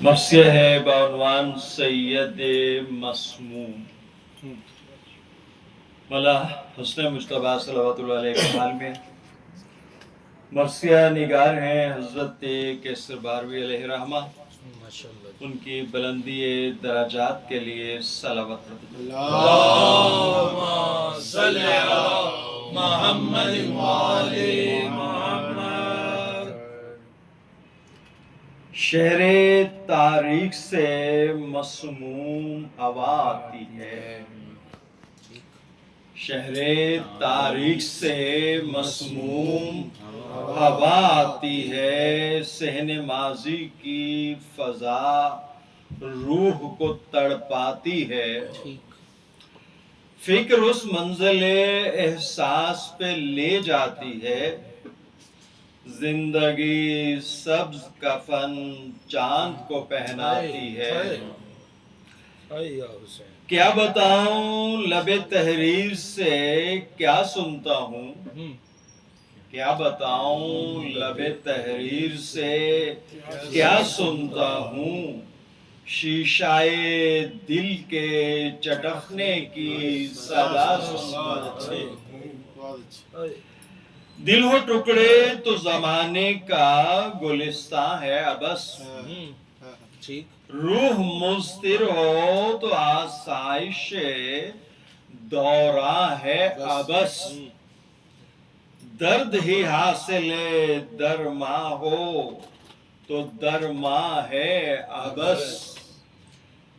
مرثیہ ہے بعنوان سید مسموم۔ مولا حسن مجتبیٰ صلوات اللہ علیہ کے حال میں مرثیہ نگار ہیں حضرت کیسر باروی علیہ رحمہ، ان کی بلندی درجات کے لیے صلوات۔ اللہم صلی علی محمد وآل محمد۔ شہر تاریخ سے مسموم ہوا آتی ہے، شہر تاریخ سے مسموم ہوا آتی ہے، صحن ماضی کی فضا روح کو تڑپاتی ہے، فکر اس منزل احساس پہ لے جاتی ہے، زندگی سبز کفن چاند کو پہناتی ہے۔ کیا بتاؤں لب تحریر سے کیا سنتا ہوں، کیا بتاؤں لب تحریر سے کیا سنتا ہوں، شیشائے دل کے چٹکنے کی صدا سنتا ہوں۔ دل ہو ٹکڑے تو زمانے کا گلستان ہے ابس، روح مضطر ہو تو آسائش دوران ہے ابس، درد ہی حاصل درما ہو تو درما ہے ابس،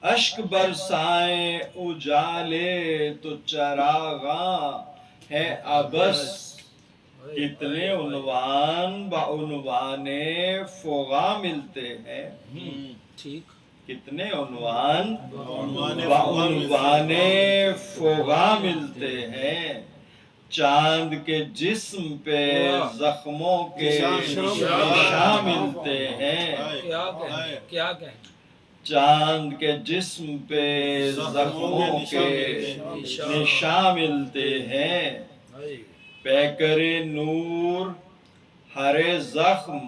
اشک برسائیں اجالے تو چراغاں ہے ابس، کتنے عنوان بعنوان فغاں ملتے ہیں، کتنے عنوان بعنوان فغاں ملتے ہیں، چاند کے جسم پہ زخموں کے نشاں ملتے ہیں، چاند کے جسم پہ زخموں کے نشاں ملتے ہیں، پیکر نور ہر زخم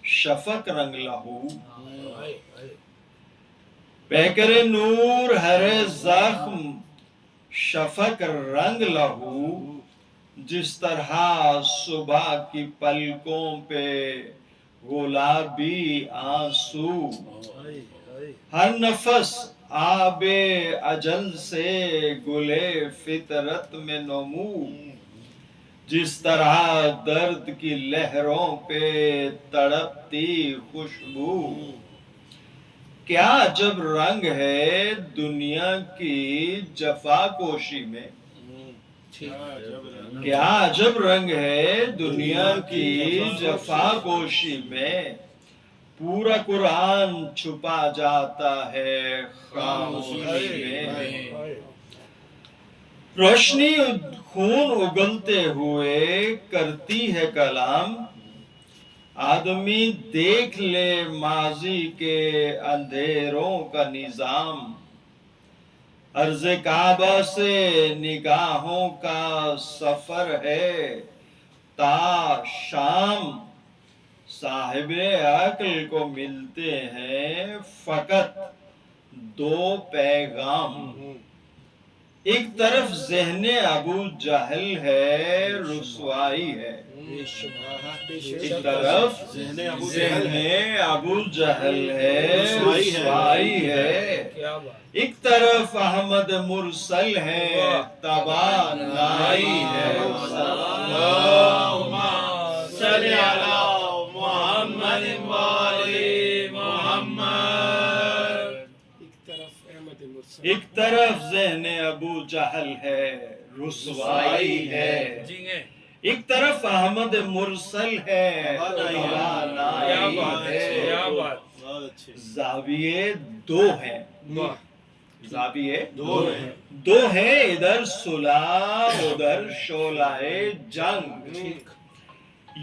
شفق رنگ لہو، پیکر نور ہر زخم شفق رنگ لہو، جس طرح صبح کی پلکوں پہ گلابی آنسو، ہر نفس آب اجل سے گلے فطرت میں نمو، جس طرح درد کی لہروں پہ تڑپتی خوشبو، کیا عجب رنگ ہے دنیا کی جفا کوشی میں، کیا عجب رنگ ہے دنیا کی جفا کوشی میں، پورا قرآن چھپا جاتا ہے خاموشی میں، روشنی خون اگلتے ہوئے کرتی ہے کلام، آدمی دیکھ لے ماضی کے اندھیروں کا نظام، عرض کعبہ سے نگاہوں کا سفر ہے تا شام، صاحب عقل کو ملتے ہیں فقط دو پیغام، ایک طرف ذہن ابو جہل ہے رسوائی ہے، ایک طرف ذہن ابو جہل ہے رسوائی ہے، ایک طرف احمد مرسل ہے توانائی ہے، اللہم صلی علی محمد وآل محمد۔ ایک طرف ذہن ابو جہل ہے رسوائی ہے، ایک طرف احمد مرسل ہے توانائی ہے، زاویے دو ہیں، زاویے دو ہیں، ادھر صلح ادھر شعلہ جنگ،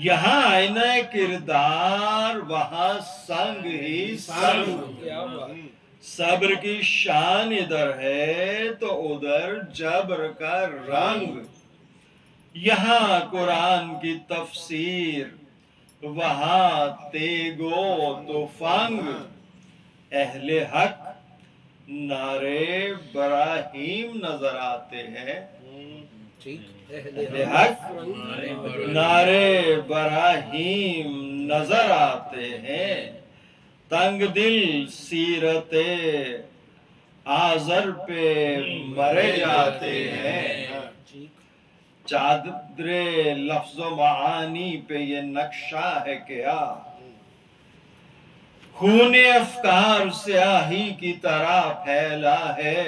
یہاں آئینہ کردار وہاں سنگ ہی سنگ، صبر کی شان ادھر ہے تو ادھر جبر کا رنگ، یہاں قرآن کی تفسیر وہاں تیگو تو فنگ، اہل حق نعرے براہیم نظر آتے ہیں، اہل حق نعرے براہیم نظر آتے ہیں، تنگ دل سیرت آذر پہ مرے جاتے ہیں، چادر لفظ و معانی پہ یہ نقشہ ہے کیا، خون افکار سیاہی کی طرح پھیلا ہے،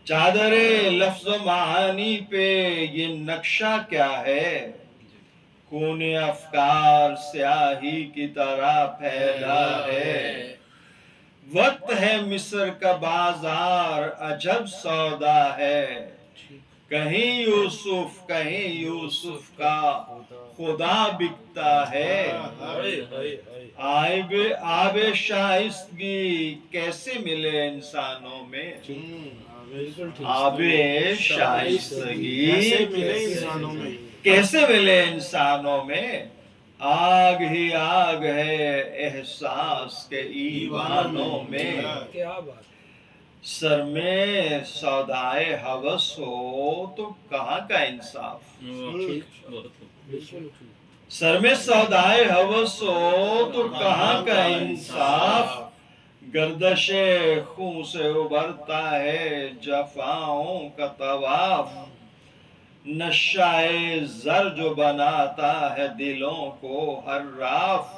چادر لفظ و معانی پہ یہ نقشہ کیا ہے، خون افکار سیاہی کی طرح پھیلا ہے، وقت ہے مصر کا بازار عجب سودا ہے، کہیں یوسف کا خدا بکتا ہے، آب شائستگی کیسے ملے انسانوں میں، آب شائستگی کیسے ملے انسانوں میں، آگ ہی آگ ہے احساس کے ایوانوں میں، سر میں سودائے ہوس ہو تو کہاں کا انصاف، سر میں سودائے ہوس ہو تو کہاں کا انصاف، گردش خون سے ابھرتا ہے جفاؤں کا طواف، نشائے زر جو بناتا ہے دلوں کو حراف،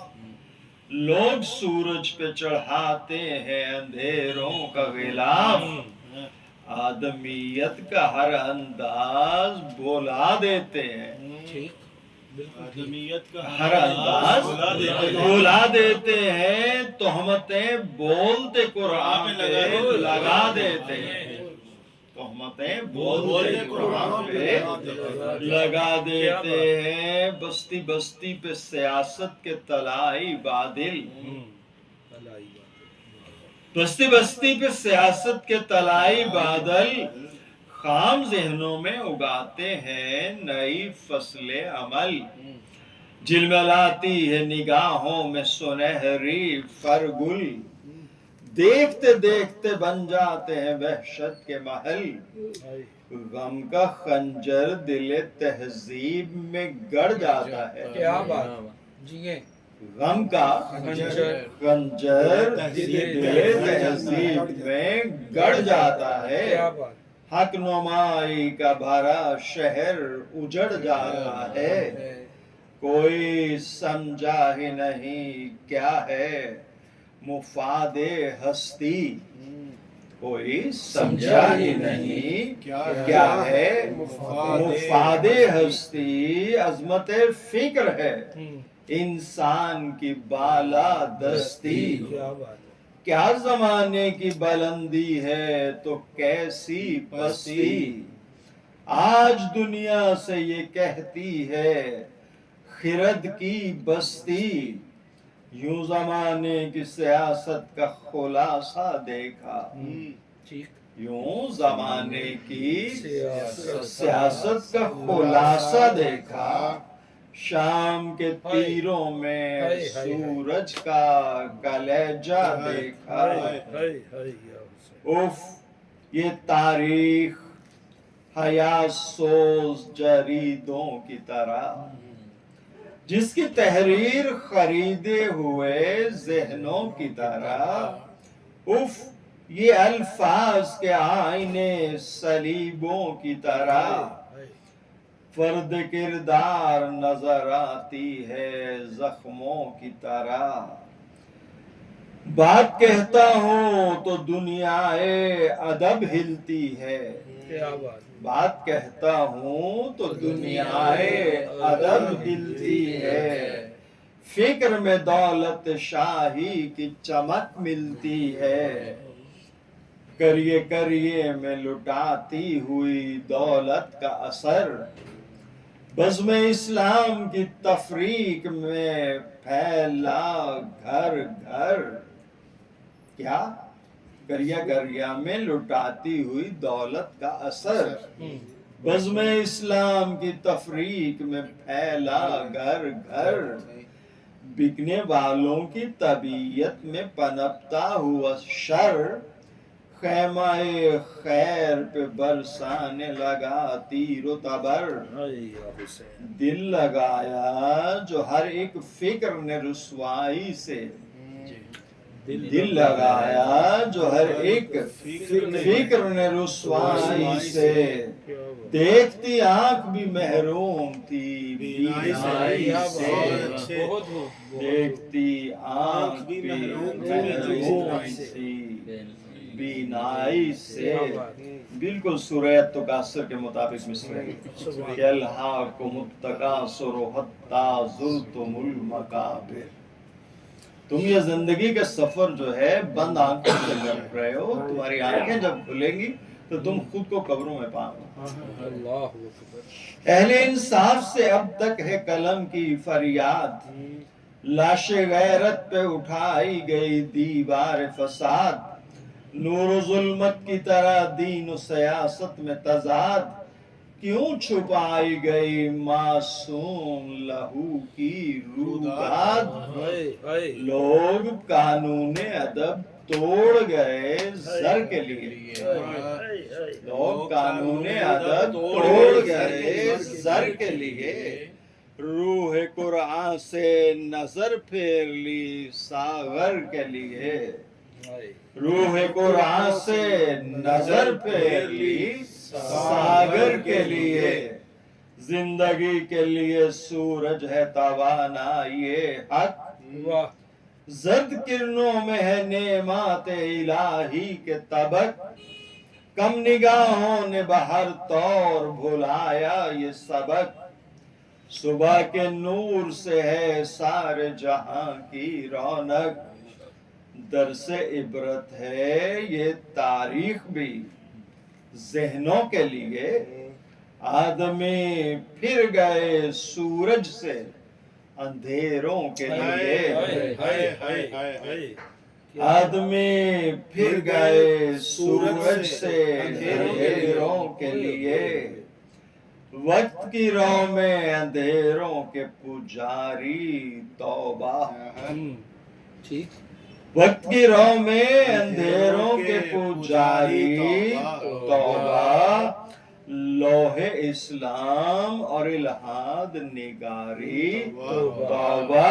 لوگ سورج پہ چڑھاتے ہیں اندھیروں کا غلاف، آدمیت کا ہر انداز بولا دیتے ہیں، ہر انداز بولا دیتے ہیں، تہمتیں بولتے قرآن پہ لگا دیتے ہیں، تہمتیں بولتے قرآن پہ لگا دیتے ہیں، بستی بستی پہ سیاست کے طلائی بادل، بستی بستی پہ سیاست کے طلائی بادل، خام ذہنوں میں اگاتے ہیں نئی فصل عمل، جلملاتی ہے نگاہوں میں سنہری فرگل، دیکھتے دیکھتے بن جاتے ہیں وحشت کے محل، غم کا خنجر دل تہذیب میں گڑ جاتا ہے، کیا بات جی، غم کا خنجر دل تہذیب میں گڑ جاتا ہے، حق نمائی کا بھرا شہر اجڑ جاتا ہے، کوئی سمجھا ہی نہیں کیا ہے مفاد ہستی، کوئی سمجھا ہی نہیں کیا ہے مفاد ہستی، عظمت فکر ہے انسان کی بالا دستی، کیا زمانے کی بلندی ہے تو کیسی پستی، آج دنیا سے یہ کہتی ہے خرد کی بستی، یوں زمانے کی سیاست کا خلاصہ دیکھا، یوں زمانے کی سیاست کا خلاصہ دیکھا، شام کے تیروں میں سورج کا کلیجہ دیکھا، اف یہ تاریخ حیات سوز جریدوں کی طرح، جس کی تحریر خریدے ہوئے ذہنوں کی طرح، اف یہ الفاظ کے آئینے صلیبوں کی طرح، فرد کردار نظر آتی ہے زخموں کی طرح، بات کہتا ہوں تو دنیائے ادب ہلتی ہے، بات کہتا ہوں تو دنیائے ادب ہلتی ہے، فکر میں دولت شاہی کی چمک ملتی ہے، کریے کریے میں لٹاتی ہوئی دولت کا اثر، بزم اسلام کی تفریق میں پھیلا گھر گھر، کیا گریا گریا میں لٹاتی ہوئی دولت کا اثر، بزم اسلام کی تفریق میں پھیلا گھر گھر، بکنے والوں کی طبیعت میں پنپتا ہوا شر خیمہ خیر پہ برسانے لگا تیر و تبر دل لگایا جو ہر ایک فکر نے رسوائی سے دل لگایا جو ہر ایک فکر نے رسوائی سے دیکھتی آنکھ بھی محروم تھی بینائی سے دیکھتی آنکھ بھی محروم تھی بینائی سے بالکل سورہ تکاثر کے مطابق مصرعی کہ الہاکم التکاثر حتی زرتم المقابر تم یہ زندگی کا سفر جو ہے بند آنکھوں سے کر رہے ہو تمہاری آنکھیں جب کھلیں گی تو تم خود کو قبروں میں پاؤ اہل انصاف سے اب تک ہے قلم کی فریاد لاش غیرت پہ اٹھائی گئی دیوار فساد نور و ظلمت کی طرح دین و سیاست میں تضاد کیوں چھپائی گئی معصوم لہو کی روداد لوگ قانون ادب توڑ گئے زر کے لیے لوگ قانون ادب توڑ گئے زر کے لیے روح قرآن سے نظر پھیر لی ساغر کے لیے روح قرآن سے نظر پھیر لی ساگر کے لیے زندگی کے لیے سورج ہے توانائی حق زرد کرنوں میں ہے نعمات الہی کے طبق کم نگاہوں نے بہر طور بھلایا یہ سبق صبح کے نور سے ہے سارے جہاں کی رونق درس عبرت ہے یہ تاریخ بھی ذہنوں کے لیے آدمی پھر گئے سورج سے اندھیروں کے لیے آدمی پھر گئے سورج سے اندھیروں کے لیے وقت کی رو میں اندھیروں کے پجاری توبہ وقت کی رو میں اندھیروں کے پجاری توبہ لوح اسلام اور الہاد نگاری توبہ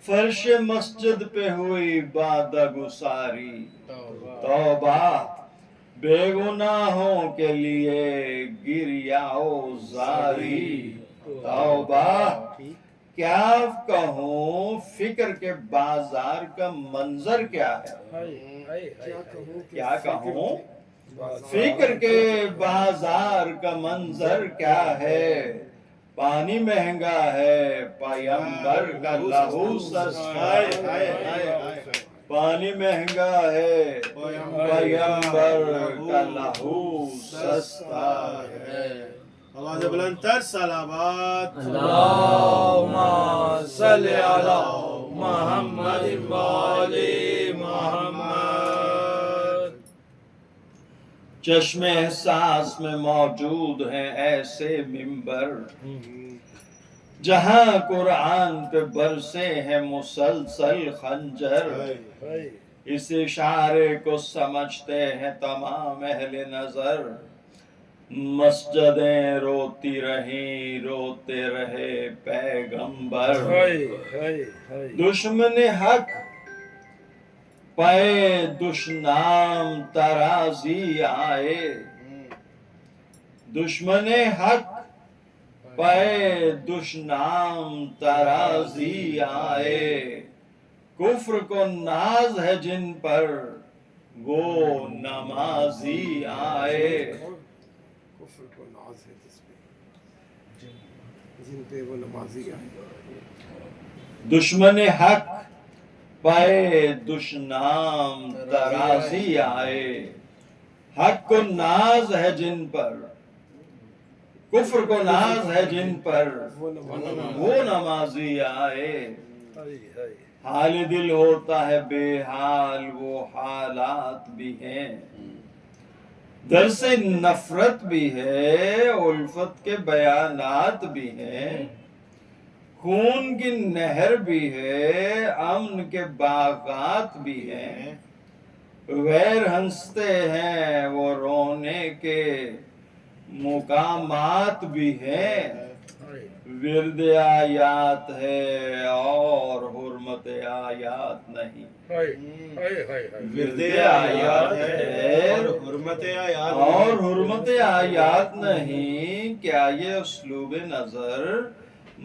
فرش مسجد پہ ہوئی بادہ گساری توبہ بے گناہوں کے لیے گریا و زاری توبہ کیا کہوں فکر کے بازار کا منظر کیا ہے کیا کہوں فکر کے بازار کا منظر کیا ہے پانی مہنگا ہے پیمبر کا لہو سستا ہے پانی مہنگا ہے پیمبر کا لہو سستا ہے آواز بلند تر صلوات اللہم صلی علی محمد و آل محمد چشم احساس میں موجود ہیں ایسے ممبر جہاں قرآن پہ برسے ہیں مسلسل خنجر اس اشارے کو سمجھتے ہیں تمام اہل نظر مسجدیں روتی رہیں روتے رہے پیغمبر دشمن حق پے دشنام ترازی آئے دشمن حق پے دشنام ترازی آئے کفر کو ناز ہے جن پر وہ نمازی آئے کفر کو ناز ہے جن پہ وہ نمازی آئے دشمن حق پے دشنام ترازی آئے حق کو ناز ہے جن پر کفر کو ناز ہے جن پر وہ نمازی آئے حال دل ہوتا ہے بے حال وہ حالات بھی ہیں درس نفرت بھی ہے الفت کے بیانات بھی ہیں خون کی نہر بھی ہے، امن کے باغات بھی ہیں، غیر ہنستے ہیں وہ رونے کے مقامات بھی ہیں، ورد آیات ہے اور حرمت آیات نہیں، ورد آیات ہے اور حرمت آیات اور حرمت آیات نہیں، کیا یہ اسلوب نظر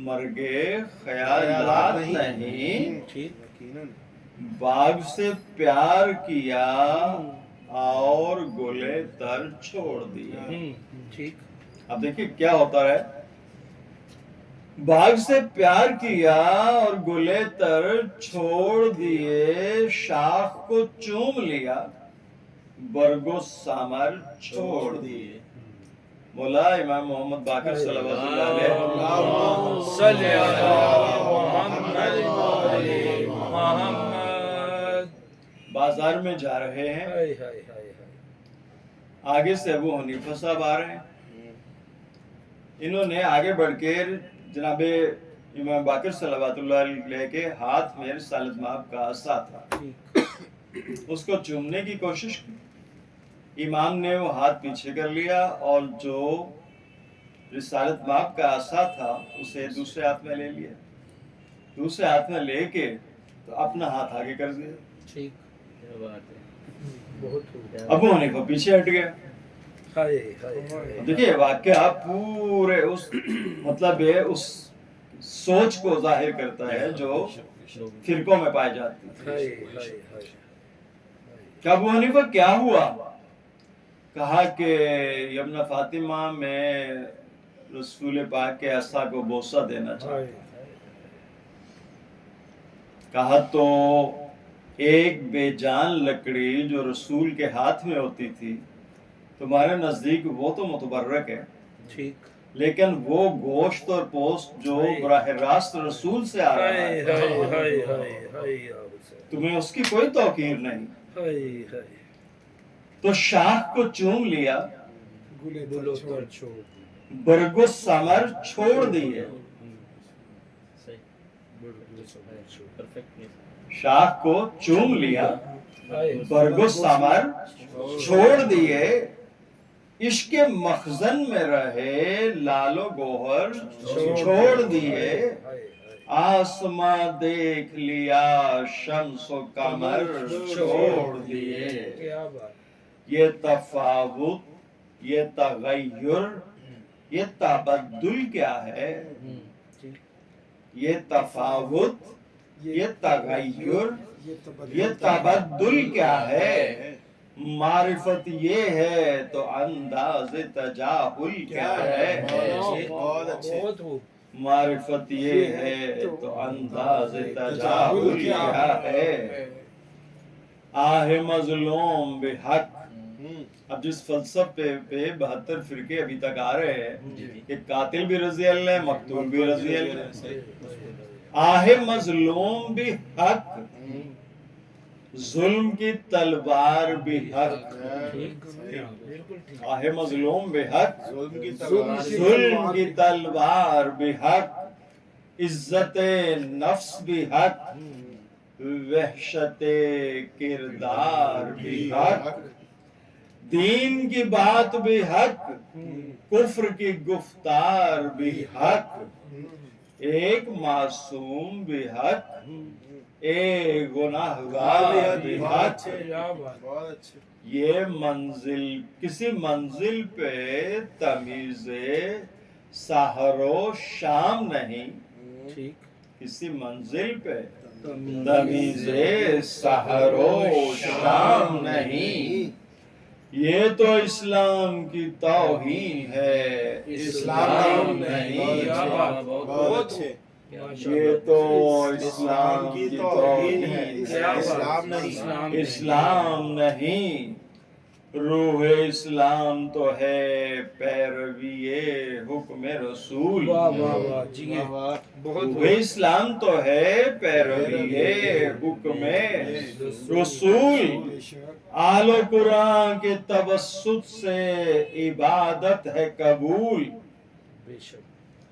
مرگ خیالات نہیں، یقیناً باغ سے پیار کیا اور گلے تر چھوڑ دیے۔ اب دیکھیے کیا ہوتا ہے، باغ سے پیار کیا اور گلے تر چھوڑ دیے، شاخ کو چوم لیا برگ و ثمر چھوڑ دیے۔ مولا امام محمد باقر صلی اللہ علیہ اللہم صلی علی محمد وعلی محمد۔ بازار میں جا رہے ہیں، آگے سے ابو حنیفہ صاحب آ رہے ہیں، انہوں نے آگے بڑھ کے جناب امام باقر صلی اللہ علیہ کے ہاتھ میں رسالت مآب کا عصا تھا، اس کو چومنے کی کوشش کی، امام نے وہ ہاتھ پیچھے کر لیا اور جو رسالت مآب کا عصا تھا اسے دوسرے ہاتھ میں لے لیا، دوسرے ہاتھ میں لے کے تو اپنا ہاتھ آگے کر دیا، ابو حنیفہ پیچھے ہٹ گیا۔ دیکھیے واقعہ پورے اس مطلب اس سوچ کو ظاہر کرتا ہے جو فرقوں میں پائی جاتی ہے۔ کہ ابو حنیفہ کیا ہوا؟ کہا کہ ابن فاطمہ میں رسول پاک کے عصا کو بوسہ دینا چاہتا ہوں۔ کہا تو ایک بے جان لکڑی جو رسول کے ہاتھ میں ہوتی تھی تمہارے نزدیک وہ تو متبرک ہے، لیکن وہ گوشت اور پوست جو براہ راست رسول سے آ رہا ہے تمہیں اس کی کوئی توقیر نہیں، تو شاخ کو چوم لیا برگ و ثمر چھوڑ دیے، شاخ کو چوم لیا برگ و ثمر چھوڑ دیے، عشق مخزن میں رہے لال و گوہر چھوڑ دیے، آسماں دیکھ لیا شمس و قمر چھوڑ دیے، یہ تفاوت، یہ تغیر، یہ تبدل کیا ہے؟ یہ تفاوت، یہ تغیر، یہ تبدل کیا ہے؟ معرفت یہ ہے تو انداز تجاہل کیا ہے؟ بہت اچھے، معرفت یہ ہے تو انداز تجاہل کیا ہے؟ آہ مظلوم بحق، اب جس فلسفے پہ 72 فرقے ابھی تک آ رہے ہیں کہ قاتل بھی رضی اللہ ہے، مقتول بھی رضی اللہ ہے، آہ مظلوم بھی حق، ظلم کی تلوار بھی حق، آہ مظلوم بھی حق، ظلم کی تلوار بھی حق، عزت نفس بھی حق، وحشت کردار بھی حق، دین کی بات بھی حق، کفر کی گفتار بھی حق، ایک معصوم بھی حق، ایک گناہگار بھی حق، بہت اچھے، یہ منزل کسی منزل پہ تمیز سحر و شام نہیں، کسی منزل پہ تمیز سحر و شام نہیں، یہ تو اسلام کی توہین ہے، اسلام نہیں، بہت اچھے، یہ تو اسلام کی توہین ہے، اسلام نہیں، اسلام نہیں، روح اسلام تو ہے پیروی حکم رسول، روح اسلام تو ہے پیروی حکم رسول، آل و قرآن کے توسط سے عبادت ہے قبول،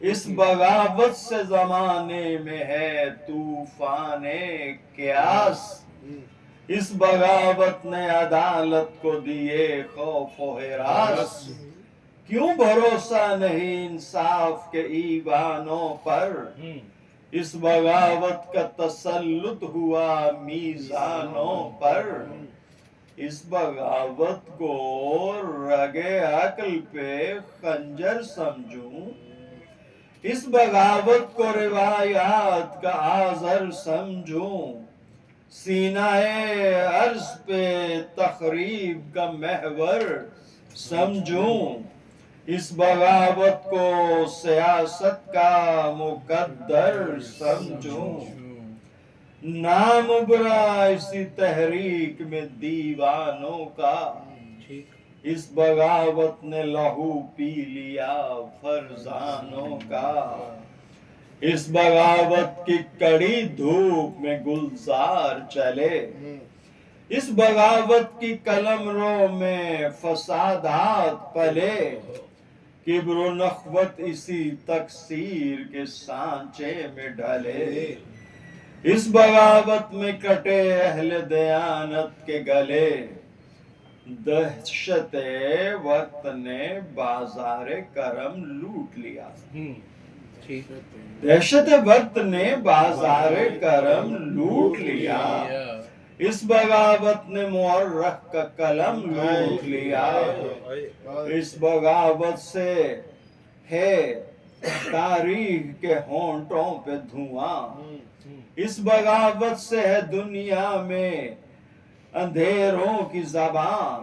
اس بغاوت سے زمانے میں ہے طوفان قیاس، اس بغاوت نے عدالت کو دیے خوف و ہراس، کیوں بھروسہ نہیں انصاف کے ایوانوں پر، اس بغاوت کا تسلط ہوا میزانوں پر، اس بغاوت کو رگ عقل پہ خنجر سمجھوں، اس بغاوت کو روایات کا آزر سمجھوں، سینہ عرض پہ تخریب کا محور سمجھوں، اس بغاوت کو سیاست کا مقدر سمجھوں، نام ابھرا اسی تحریک میں دیوانوں کا، اس بغاوت نے لہو پی لیا فرزانوں کا، اس بغاوت کی کڑی دھوپ میں گلزار چلے، اس بغاوت کی قلمرو میں فسادات پلے، کبر و نخوت اسی تقصیر کے سانچے میں ڈھلے، اس بغاوت میں کٹے اہل دیانت کے گلے، دہشت وقت نے بازار کرم لوٹ لیا، دہشت وقت نے بازار کرم لوٹ لیا، اس بغاوت نے مورخ کا قلم لوٹ لیا، اس بغاوت سے ہے تاریخ کے ہونٹوں پہ دھواں، اس بغاوت سے ہے دنیا میں اندھیروں کی زبان،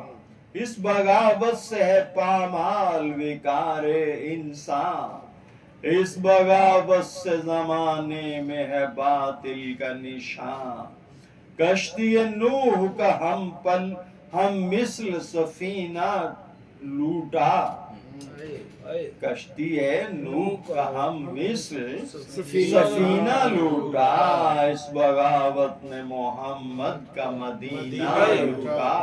اس بغاوت سے ہے پامال وقار انسان، اس بغاوت سے زمانے میں ہے باطل کا نشان، کشتی نوح کا ہم مثل سفینہ لوٹا، کشتی نوح کا ہم مثل سفینہ لوٹا، اس بغاوت نے محمد کا مدینہ لوٹا۔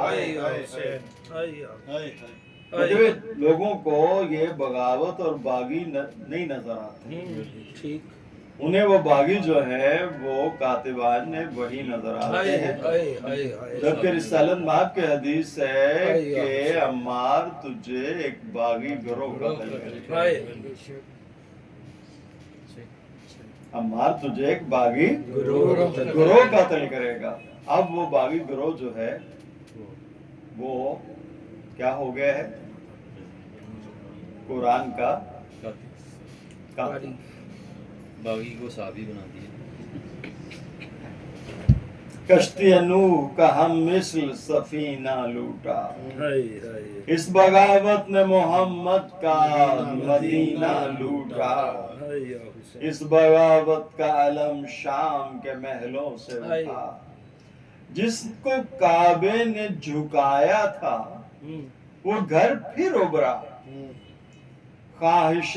لوگوں کو یہ بغاوت اور باغی نہیں نظر آتے، انہیں وہ باغی جو ہے وہ کاتبان نے وہی نظر آتے ہیں، جبکہ رسالت مآب کے حدیث ہے کہ عمار تجھے ایک باغی گروہ قتل کرے گا، عمار تجھے ایک باغی گروہ قتل کرے گا۔ اب وہ باغی گروہ جو ہے وہ کیا ہو گیا ہے؟ قرآن کا قاتل، باغی کو صحابی بنا دیا۔ کشتی نوح کا ہم مثل سفینہ لوٹا، اس بغاوت نے محمد کا مدینہ لوٹا، اس بغاوت کا علم شام کے محلوں سے اٹھا، جس کو کعبے نے جھکایا تھا وہ گھر پھر ابھرا، خواہش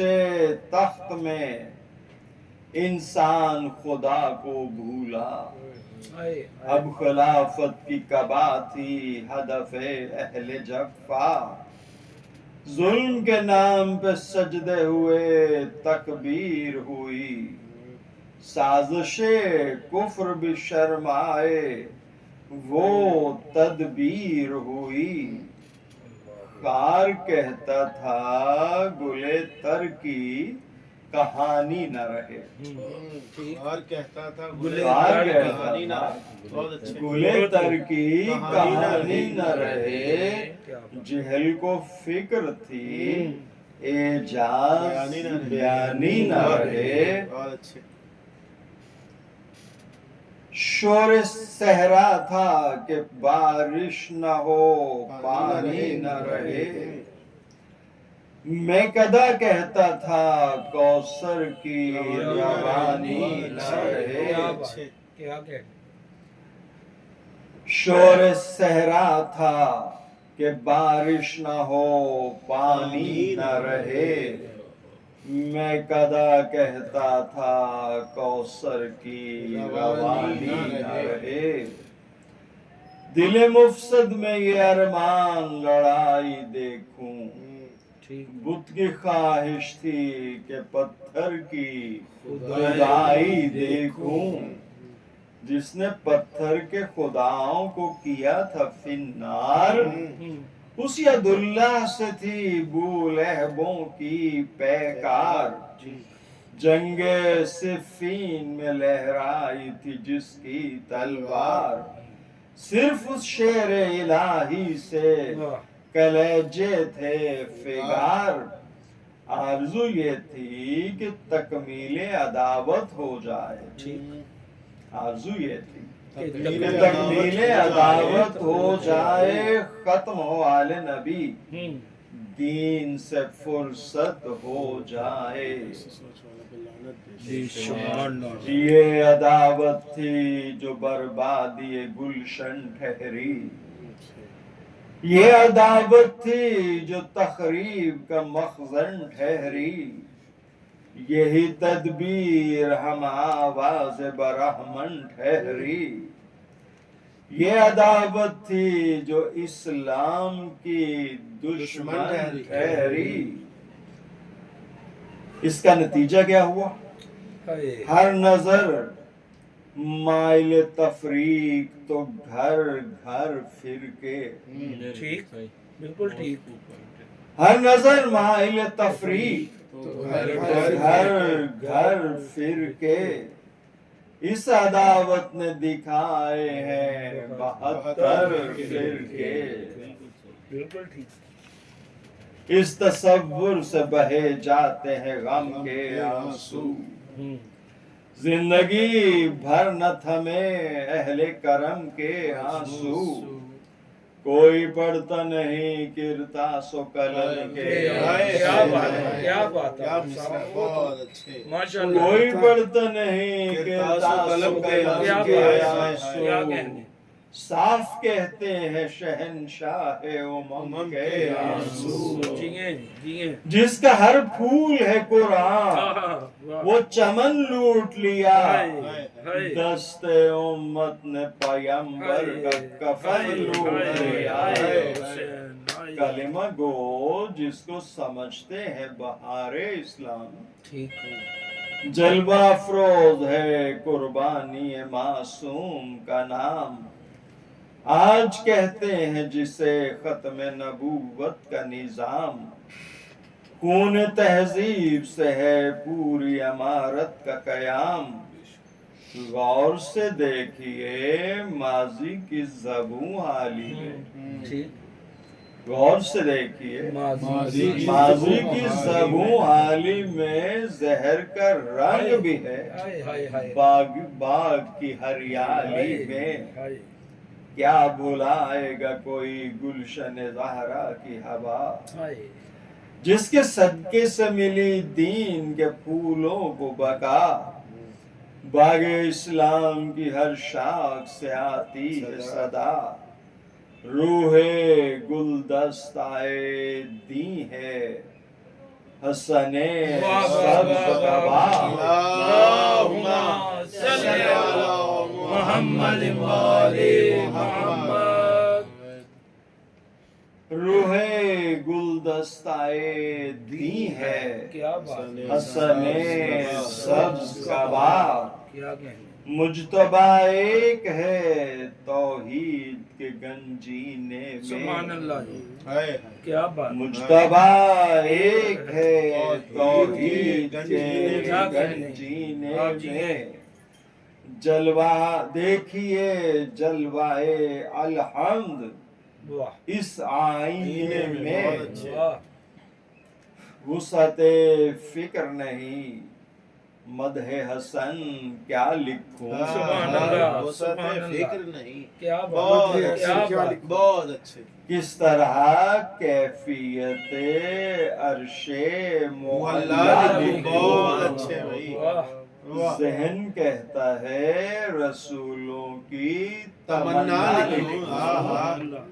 تخت میں انسان خدا کو بھولا، اب خلافت کی قبا تھی ہدف اہل جفا، ظلم کے نام پہ سجدے ہوئے تکبیر ہوئی، سازش کفر بھی شرمائے وہ تدبیر ہوئی، خار کہتا تھا گلے تر کی کہانی نہ رہے، اور کہتا تھا گلے تر کی کہانی نہ رہے، جہل کو فکر تھی اعجاز بیانی نہ رہے، شور صحرا تھا کہ بارش نہ ہو پانی نہ رہے، میں کدا کہتا تھا کوثر کی روانی نہ رہے، شور صحرا تھا کہ بارش نہ ہو پانی نہ رہے، میں کدا کہتا تھا کوثر کی روانی نہ رہے، دل مفسد میں یہ ارمان لڑائی دیکھوں، ٹھیک بت کی خواہش تھی کہ پتھر کی خدائی دیکھوں، جس نے پتھر کے خداؤں کو کیا تھا فنار، اس ید اللہ سے تھی بو لہبوں کی پیکار، جنگ صفین میں لہرائی تھی جس کی تلوار، صرف اس شیر الہی سے کلیجے تھے فگار، آرزو یہ تھی کہ تکمیل عداوت ہو جائے، آرزو یہ تھی کہ تکمیل عداوت ہو جائے، ختم ہو آل نبی، دین سے فرصت ہو جائے، یہ عداوت تھی جو بربادی گلشن ٹھہری، یہ عداوت تھی جو تخریب کا مخزن ٹھہری، یہی تدبیر ہم آواز برہمن ٹھہری، یہ عداوت تھی جو اسلام کی دشمن ٹھہری۔ اس کا نتیجہ کیا ہوا؟ ہر نظر مائل تفریق تو گھر گھر پھر کے، ٹھیک بالکل ٹھیک، ہر نظر مائل تفریق تو گھر گھر پھر کے، اس عداوت نے دکھائے ہیں 72 فرقے، بالکل ٹھیک، اس تصور سے بہے جاتے ہیں غم کے آنسو، زندگی بھر نہ تھمے اہل کرم کے آنسو، کوئی پڑھتا نہیں کرتاس و قلم کے کیا بات ہے، کیا بات ہے، بہت اچھے، ماشاء اللہ، کوئی پڑھتا نہیں کرتاس و قلم کیا کے بات ہے، کیا آنسو، کہنے، صاف کہتے ہیں شہنشاہ امم کے آنسو، جیئے جس کا ہر پھول ہے قرآن وہ چمن لوٹ لیا، دست امت نے پیمبر کا کفن لوٹ لیا، کلمہ گو جس کو سمجھتے ہیں بہار اسلام، جلوہ افروز ہے قربانی معصوم کا نام، آج کہتے ہیں جسے ختم نبوت کا نظام، خون تہذیب سے ہے پوری عمارت کا قیام، غور سے دیکھیے ماضی کی زبوں حالی میں، غور سے دیکھیے ماضی کی زبوں حالی میں زہر کا رنگ بھی ہے باغ کی ہریالی میں، کیا بھلائے گا کوئی گلشن زہرا کی ہوا، جس کے صدقے سے ملی دین کے پھولوں کو بقا، باغ اسلام کی ہر شاخ سے آتی ہے صدا، روح گلدستائے دی ہے حسن سبز قبا، اللہم صلی علی محمد وآل محمد، روح گلدستائے دی ہے کیا بات ہے، حسن سبز قبا، کیا کہنے، مجتبی ایک ہے توحید کے گنجینے میں، سبحان اللہ جی، کیا بات، مجتبی ایک ہے توحید کے گنجینے میں، جلوہ دیکھیے جلوہ الحمد اس آئینے میں، وسعت فکر نہیں مدح حسن کیا لکھوں، سبحان اللہ، فکر نہیں، کیا بہت بات، کیا بات، بہت اچھے، کس طرح کیفیت عرش معلا لکھوں، بہت اچھے بھائی، ذہن کہتا ہے رسولوں کی تمنا لکھوں، اللہ،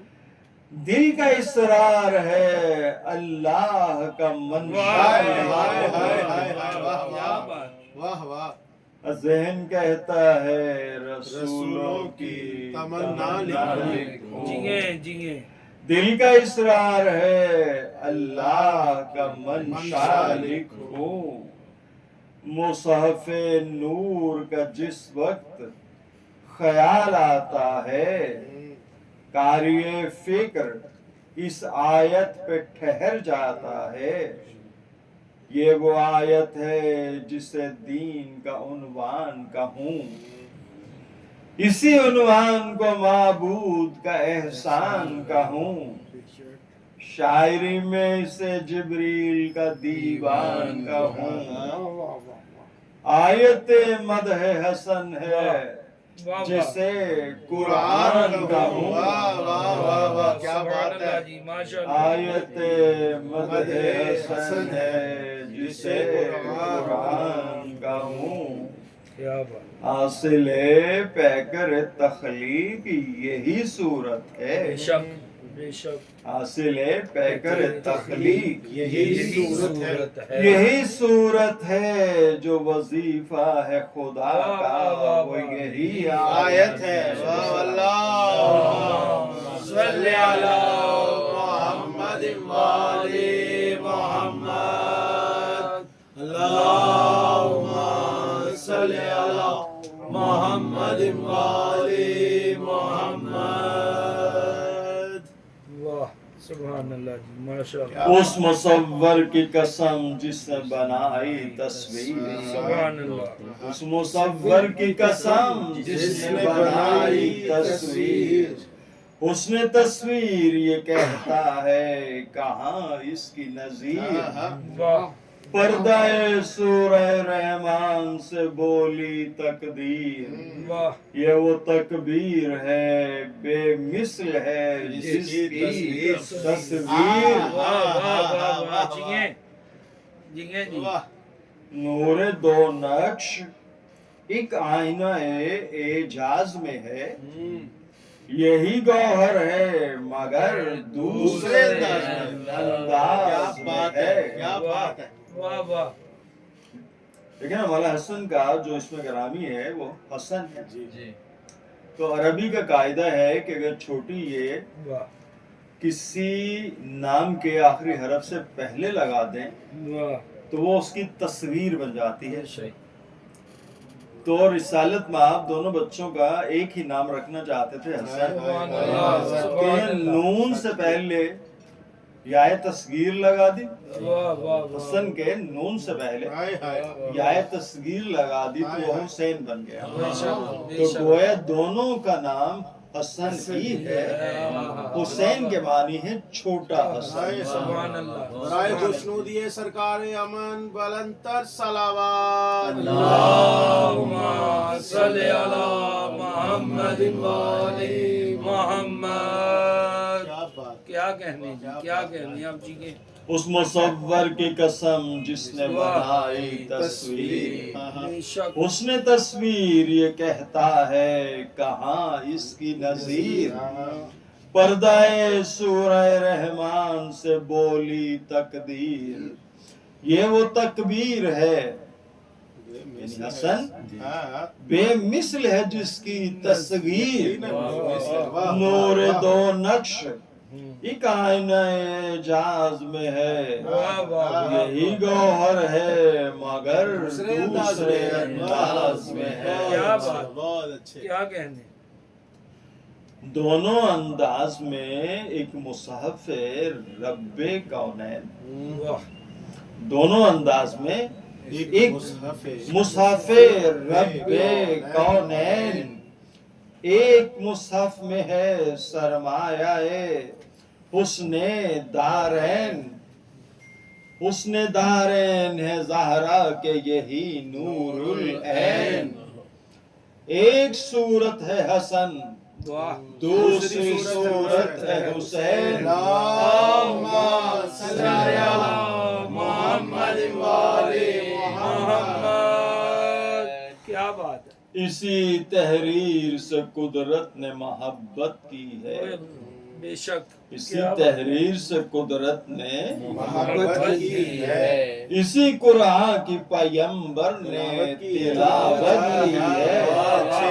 دل کا اصرار ہے اللہ کا منشا واہ واہ، ذہن کہتا ہے رسولوں کی تمنا لکھوں، جیئے جیئے، دل کا اصرار ہے اللہ کا منشا لکھوں، مصحف نور کا جس وقت خیال آتا ہے، قاری فکر اس آیت پہ ٹھہر جاتا ہے۔ یہ وہ آیت ہے جسے دین کا عنوان کہوں، اسی عنوان کو معبود کا احسان کہوں، شاعری میں اسے جبریل کا دیوان کہوں۔ آیت مدح حسن ہے جسے قرآن کہوں، کیا بات ہے جی، ماشاء اللہ۔ آیت مدح حسن ہے جسے قرآن کہوں۔ کیا بات، حاصل پیکر تخلیق یہی صورت بے ہے، شک بے شک، حاصل پیکر تخلیق یہی صورت ہے، یہی صورت ہے، جو وظیفہ ہے خدا کا وہ یہی آیت ہے۔ واہ اللہ صلی علی محمد وآل محمد، اللہم صلی علی محمد وآل محمد۔ واہ سبحان اللہ جی، ماشاء اللہ، اس مصور کی قسم جس نے بنائی تصویر، سبحان اللہ، اس مصور کی قسم جس نے بنائی تصویر، اس نے تصویر یہ کہتا ہے کہاں اس کی نظیر، واہ پردہ سورہ رحمان سے بولی تقدیر، واہ، یہ وہ تکبیر ہے بے مثل ہے جس کی تصویر، واہ واہ واہ واہ، جیئیں جیئیں جی، نور دو نقش ایک آئینہ اعجاز میں ہے، یہی گوہر ہے مگر دوسرے انداز میں ہے۔ کیا بات ہے، واہ واہ، لیکن مولا حسن کا جو اس میں گرامی ہے وہ حسن ہے، جی تو عربی کا قاعدہ ہے کہ اگر چھوٹی یہ واہ کسی نام کے آخری حرف سے پہلے لگا دیں واہ، تو وہ اس کی تصویر بن جاتی ہے۔ صحیح، تو رسالت میں آپ دونوں بچوں کا ایک ہی نام رکھنا چاہتے تھے حسن، سبحان اللہ، سبحان کہ اللہ، نون سے پہلے یا تصغیر لگا دی، واہ واہ حسن کے نون سے پہلے ہائے ہائے، یا تصغیر لگا دی تو وہ حسین بن گیا۔ بے شک بے تو شک، گویا دونوں کا نام حسن ہی ہے، حسین کے معنی ہے چھوٹا حسن۔ سبحان اللہ، برائے خوشنودی سرکار امن بلندر صلوات، اللہم صلی علی محمد وآل محمد۔ کیا بات، کیا کہنے جی، کیا کہنے آپ جی کے، اس مصور کی قسم جس نے بنائی تصویر، بے شک، اس نے تصویر یہ کہتا ہے کہاں اس کی نظیر، پردہ سورہ رحمان سے بولی تقدیر، یہ وہ تکبیر ہے یعنی حسن بے مثل ہے جس کی تصویر، نور دو نقش ایک آئینہ اعجاز میں ہے، واہ واہ واہ، یہی گوہر ہے مگر دوسرے انداز میں ہے۔ کیا بات، بہت اچھے، کیا کہنے، دونوں انداز میں ایک مصحف رب کونین، واہ دونوں انداز میں ایک مصحف رب کونین، ایک مصحف میں ہے سرمایہ حسن دارین، حسن دارین ہے زہرا کے یہی نور العین، ایک صورت ہے حسن واہ، دوسری صورت ہے حسین، اللہم صلی علی محمد وآل محمد، کیا بات ہے، اسی تحریر سے قدرت نے محبت کی ہے، بے شک، اسی تحریر سے قدرت نے محبت کی ہے، اسی قرآن کی پیمبر نے تلاوت کی ہے، اچھے،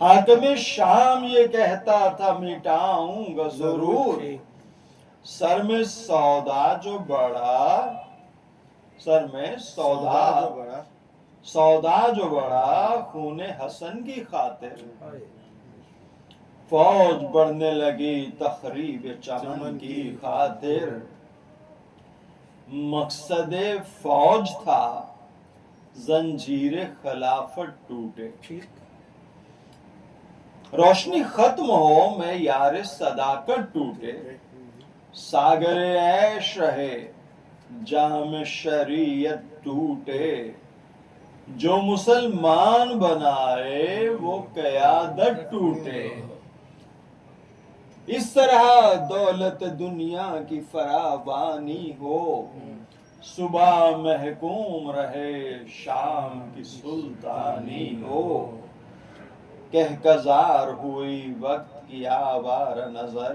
حاکم شام یہ کہتا تھا مٹاؤں گا ضرور، سر میں سودا جو بڑا، سر میں سودا جو بڑا خون حسن کی خاطر، فوج بڑھنے لگی تخریب چمن کی خاطر، مقصد فوج تھا زنجیر خلافت ٹوٹے، روشنی ختم ہو میں یار صداقت ٹوٹے، ساگر عیش رہے جام شریعت ٹوٹے، جو مسلمان بنائے وہ قیادت ٹوٹے، اس طرح دولت دنیا کی فراوانی ہو، صبح محکوم رہے شام کی سلطانی ہو، کہکزار ہوئی وقت کی آوار نظر،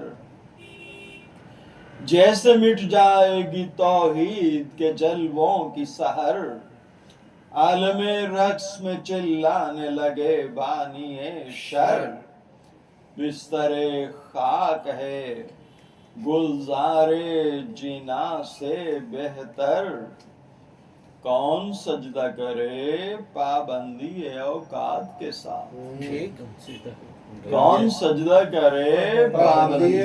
جیسے مٹ جائے گی توحید کے جلووں کی سحر، عالم رقص میں چلانے لگے بانی شر، بستر خاک ہے گلزار جینا سے بہتر، کون سجدہ کرے پابندی اوقات کے ساتھ، کون سجدہ کرے پابندی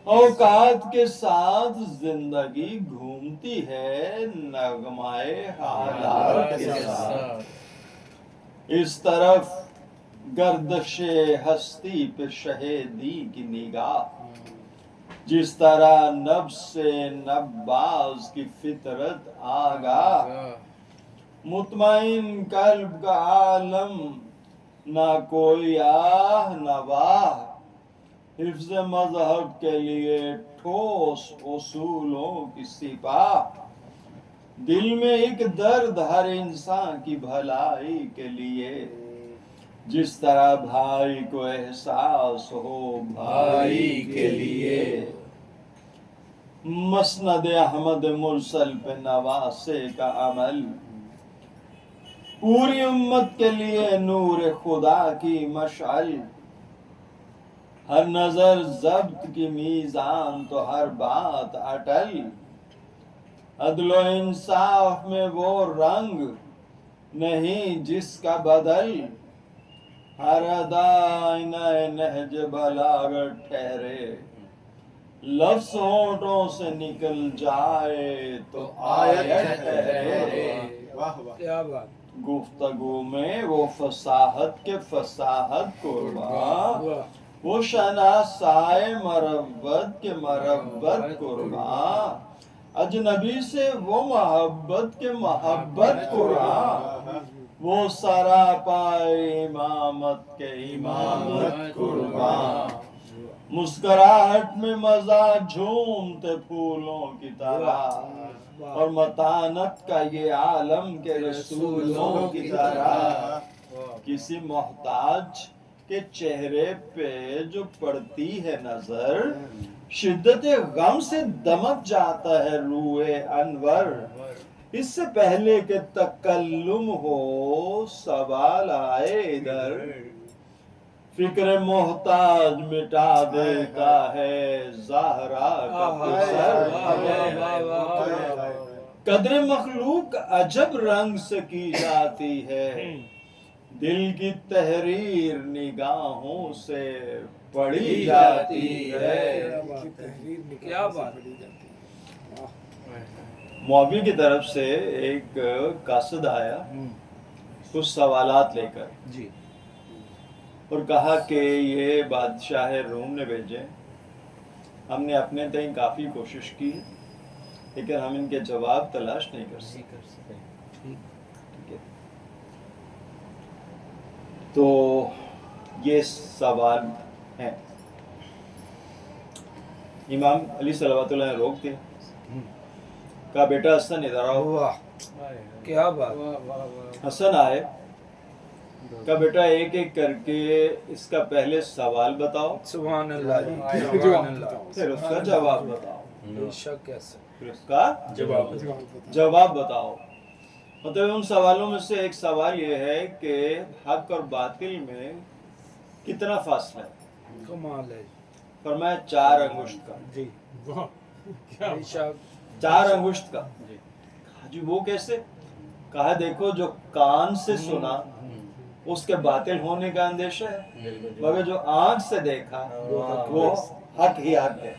اوقات کے ساتھ، زندگی گھومتی ہے نغمائے حالات کے ساتھ، اس طرف گردش ہستی پہ شہیدی کی نگاہ، جس طرح نبض سے نباز کی فطرت آگاہ، مطمئن قلب کا عالم نہ کوئی آہ نہ واہ، حفظ مذہب کے لیے ٹھوس اصولوں کی سپاہ، دل میں ایک درد ہر انسان کی بھلائی کے لیے، جس طرح بھائی کو احساس ہو بھائی کے لیے، مسند احمد مرسل پہ نواسے کا عمل، پوری امت کے لیے نور خدا کی مشعل، ہر نظر ضبط کی میزان تو ہر بات اٹل، عدل و انصاف میں وہ رنگ نہیں جس کا بدل، ہر ادا آئینہ نہج بلاغت ٹھہرے، لفظ ہونٹوں سے نکل جائے تو آیت ٹھہرے، کیا بات، گفتگو میں وہ فصاحت کے فصاحت قربان، وہ شناسائے مروت کے مروت قربان، اجنبی سے وہ محبت کے محبت قربان، وہ سراپائے امامت کے امامت قربان، مسکراہٹ میں مزہ جھومتے پھولوں کی طرح، اور متانت کا یہ عالم کے رسولوں کی طرح، کسی محتاج کے چہرے پہ جو پڑتی ہے نظر، شدت غم سے دمک جاتا ہے روح انور، اس سے پہلے کہ تکلم ہو سوال آئے ادھر، فکر محتاج مٹا دیتا ہے زہرا کا سر، قدر مخلوق عجب رنگ سے کی جاتی ہے، دل کی تحریر نگاہوں سے پڑھی جاتی ہے، کیا بات، مولوی کی طرف سے ایک قاصد آیا کچھ سوالات لے کر، جی، اور کہا کہ یہ بادشاہ روم نے بھیجے، ہم نے اپنے تئیں کافی کوشش کی لیکن ہم ان کے جواب تلاش نہیں کر سکتے، ٹھیک ہے، تو یہ سوال ہیں، امام علی صلوات اللہ نے روک دیا، کہا بیٹا حسن ادھر آؤ، کیا بات، حسن آئے، کہا بیٹا ایک ایک کر کے اس کا پہلے سوال بتاؤ، سبحان اللہ، سبحان اللہ، پھر اس کا جواب بتاؤ، بے شک ایسا، پھر اس کا جواب بتاؤ، مطلب ان سوالوں میں سے ایک سوال یہ ہے کہ حق اور باطل میں کتنا فاصلہ ہے؟ کمال ہے فرمایا 4 انگشت کا. جی بے شک 4 انگشت کا. جی وہ کیسے؟ کہا دیکھو جو کان سے سنا اس کے باطل ہونے کا اندیشہ ہے، مگر جو آنکھ سے دیکھا وہ حق ہی حق ہے.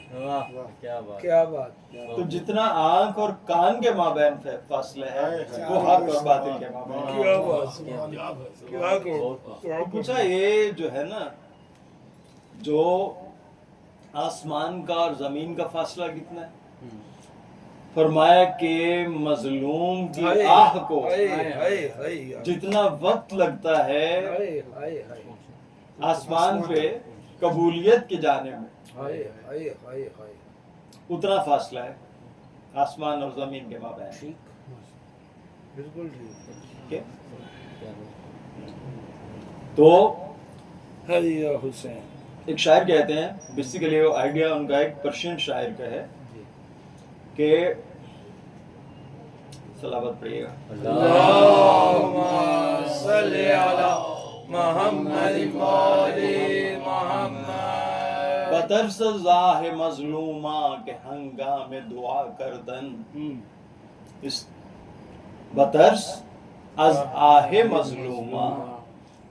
کیا بات. کیا بات تو جتنا آنکھ اور کان کے مابین فاصلہ ہے وہ حق اور باطل کے مابین ہے. کیا بات کیا تو پوچھا یہ جو ہے نا، جو آسمان کا اور زمین کا فاصلہ کتنا ہے؟ فرمایا کہ مظلوم کی آہ کو جتنا وقت لگتا ہے آسمان پہ قبولیت کی جانب میں، اتنا فاصلہ ہے آسمان اور زمین کے مابین. ٹھیک بالکل ٹھیک. تو حیا حسین ایک شاعر کہتے ہیں، بیسیکلی وہ آئیڈیا ان کا ایک پرشین شاعر کا ہے کہ صلوات پڑھیے گا. اللہم صلی علی محمد مولی محمد. بطرس زاہ مظلومہ کے ہنگام دعا کردن، اس بطرس از آہ مظلومہ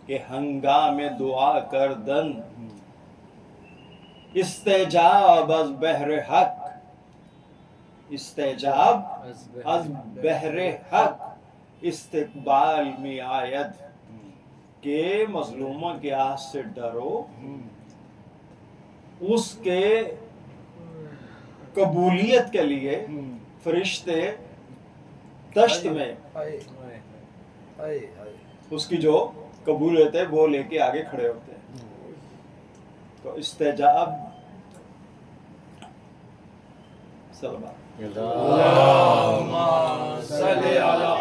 کے ہنگام دعا کردن، استجاب از بحر حق، استجاب از بحر حق استقبال میں آید. کہ مظلوموں کے آہ سے ڈرو، اس کے قبولیت کے لیے فرشتے دشت میں اس کی جو قبولیت ہے وہ لے کے آگے کھڑے ہوتے ہیں. تو استجاب صلوات اللہم صلی علی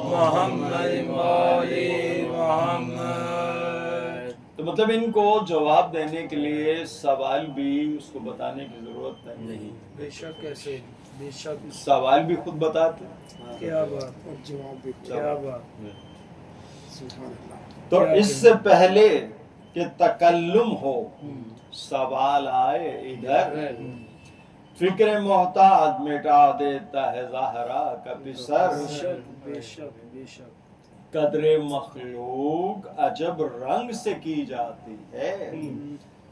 محمد مولی محمد. تو مطلب ان کو جواب دینے کے لیے سوال بھی اس کو بتانے کی ضرورت نہیں. بے شک ایسے بے شک. سوال بھی خود بتاتے. کیا بات اور جواب بھی کیا بات. تو اس سے پہلے کہ تکلم ہو سوال آئے ادھر، فکر محتاط مٹا دیتا ہے زہرا کا پسر. بے شک بے شک. قدر مخلوق عجب رنگ سے کی جاتی ہے،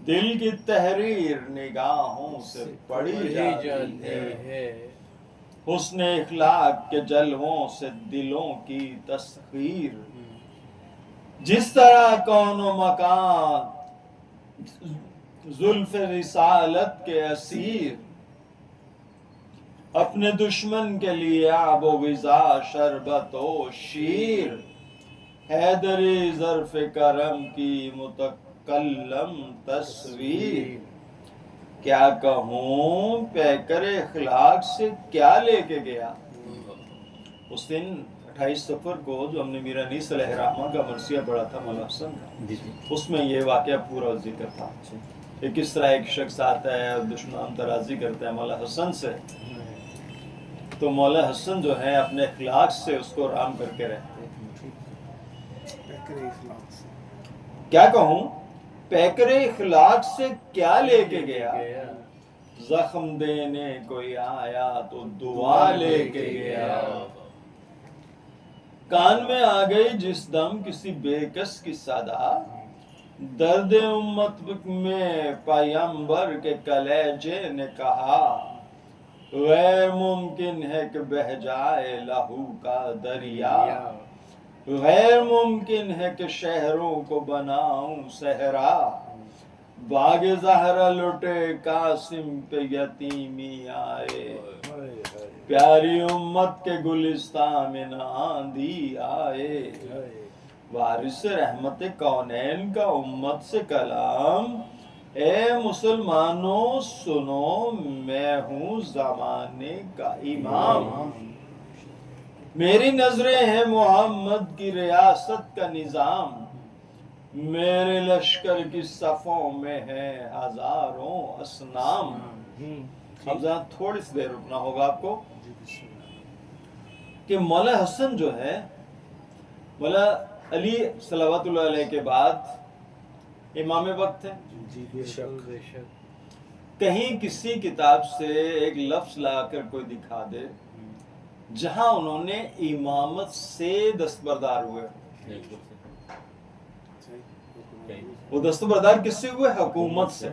دل کی تحریر نگاہوں سے پڑھی جاتی ہے. حسن اخلاق کے جلووں سے دلوں کی تسخیر، جس طرح کون و مکان زلف رسالت کے اسیر، اپنے دشمن کے لیے آب و غذا شربت و شیر، حیدری ظرف کرم کی متکلم تصویر. کیا کہوں پیکر اخلاق سے کیا لے کے گیا. اس دن 28 صفر کو جو ہم نے میرا انیس علیہ الرحمہ کا مرثیہ پڑھا تھا مولا حسن کا، اس میں یہ واقعہ پورا ذکر تھا کہ کس طرح ایک شخص آتا ہے اور دشمن ترازی کرتا ہے مولا حسن سے. تو مولا حسن جو ہے اپنے اخلاق سے اس کو رام کر کے رہتے. کیا کہوں پیکر اخلاق سے کیا لے کے گیا، زخم دینے کوئی آیا تو دعا لے کے گیا. کان میں آ گئی جس دم کسی بے کس کی صدا، درد امت میں پیمبر کے کلیجے نے کہا، غیر ممکن ہے کہ بہہ جائے لہو کا دریا، غیر ممکن ہے کہ شہروں کو بناؤں صحرا، باغ زہرا لٹے قاسم پہ یتیمی آئے، پیاری امت کے گلستان میں نہ آندھی آئے. وارث رحمت کونین کا امت سے کلام، اے مسلمانوں سنو میں ہوں زمانے کا امام، میری نظریں ہیں محمد کی ریاست کا نظام، میرے لشکر کی صفوں میں ہیں ہزاروں اصنام. اب ذرا تھوڑی سی دیر رکنا ہوگا آپ کو. کہ مولا حسن جو ہے مولا علی صلوات اللہ علیہ کے بعد امام وقت ہے. جی بے شک. کہیں کسی کتاب سے ایک لفظ لا کر کوئی دکھا دے جہاں انہوں نے امامت سے دستبردار ہوئے. وہ دستبردار کس سے ہوئے؟ حکومت سے.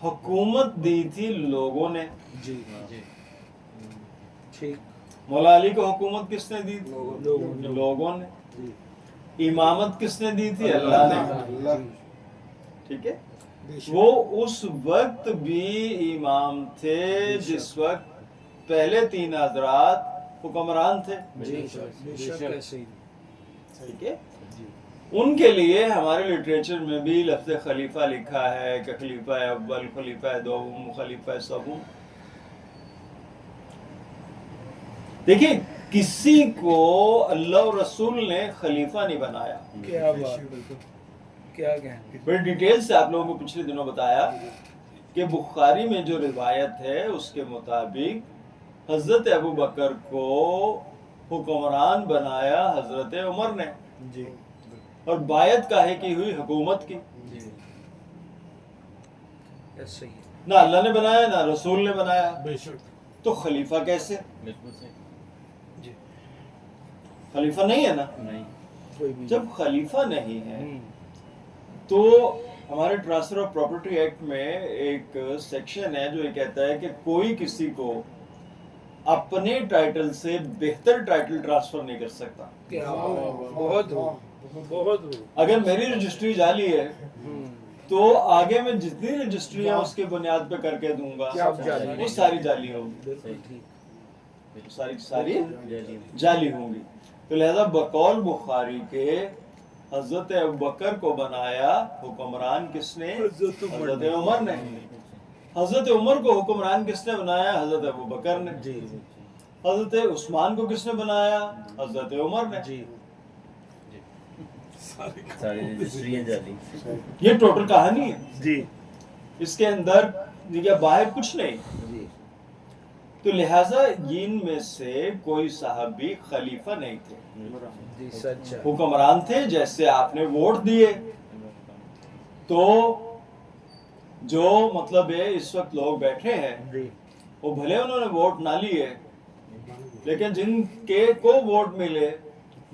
حکومت دی تھی لوگوں نے. جی ٹھیک. مولا علی کو حکومت کس نے دی تھی؟ لوگوں نے. جی امامت کس نے دی تھی؟ اللہ نے. اللہ. ٹھیک ہے. وہ اس وقت بھی امام تھے جس وقت پہلے 3 حضرات حکمران تھے. جی بے شک ایسے ہی. ٹھیک ہے. ان کے لیے ہمارے لٹریچر میں بھی لفظ خلیفہ لکھا ہے کہ خلیفہ اول، خلیفہ دوم، خلیفہ سوم. دیکھیں کسی کو اللہ اور رسول نے خلیفہ نہیں بنایا. کیا بات، کیا کہیں. بڑی ڈیٹیل سے آپ لوگوں کو پچھلے دنوں بتایا کہ بخاری میں جو روایت ہے اس کے مطابق حضرت ابو بکر کو حکمران بنایا حضرت عمر نے، جی اور بایعت کاہے کی ہوئی؟ حکومت کی. ایسے ہی. نہ اللہ نے بنایا نہ رسول نے بنایا، بے شک. تو خلیفہ کیسے؟ بالکل صحیح. خلیفہ نہیں ہے نا. نہیں. کوئی بھی جب خلیفہ نہیں ہے تو ہمارے ٹرانسفر آف پراپرٹی ایکٹ میں ایک سیکشن ہے جو یہ کہتا ہے کہ کوئی کسی کو اپنے ٹائٹل سے بہتر ٹائٹل ٹرانسفر نہیں کر سکتا. کیا بہت ہو، بہت ہو. اگر میری رجسٹری جعلی ہے تو آگے میں جتنی رجسٹری ہے اس کے بنیاد پہ کر کے دوں گا وہ ساری جعلی ہوں گی. ساری جعلی ہوں گی. تو لہذا بقول بخاری کے حضرت ابوبکر کو بنایا حکمران کس نے؟ حضرت عمر نے. حضرت عمر کو حکمران کس نے بنایا؟ حضرت ابوبکر نے. حضرت عثمان کو کس نے بنایا؟ حضرت عمر نے. جی ساری رجسٹریاں جعلی. یہ ٹوٹل کہانی ہے. جی اس کے اندر یا باہر کچھ نہیں. جی تو لہٰذا ان میں سے کوئی صحابی خلیفہ نہیں تھے، جی سچ ہے. حکمران تھے. جیسے آپ نے ووٹ دیے تو جو مطلب ہے اس وقت لوگ بیٹھے ہیں جی وہ بھلے انہوں نے ووٹ نہ لیے لیکن جن کے کو ووٹ ملے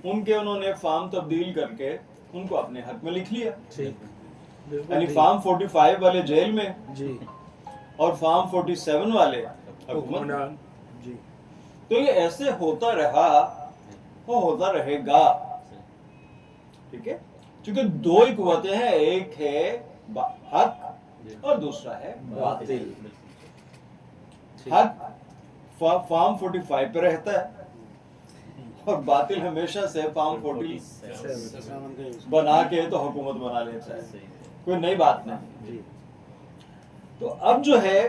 ان کے انہوں نے فارم تبدیل کر کے ان کو اپنے حق میں لکھ لیا. یعنی فارم 45 والے جیل میں جی اور فارم 47 والے حکومت. جی تو یہ ایسے ہوتا رہا، وہ ہوتا رہے گا. ٹھیک ہے. چونکہ 2 ہی قوتیں ہیں، ایک ہے حق اور دوسرا ہے باطل. حق فارم 45 پہ رہتا ہے اور باطل ہمیشہ سے فارم 40 بنا کے تو حکومت بنا لیتا ہے. کوئی نئی بات نہیں. جی تو اب جو ہے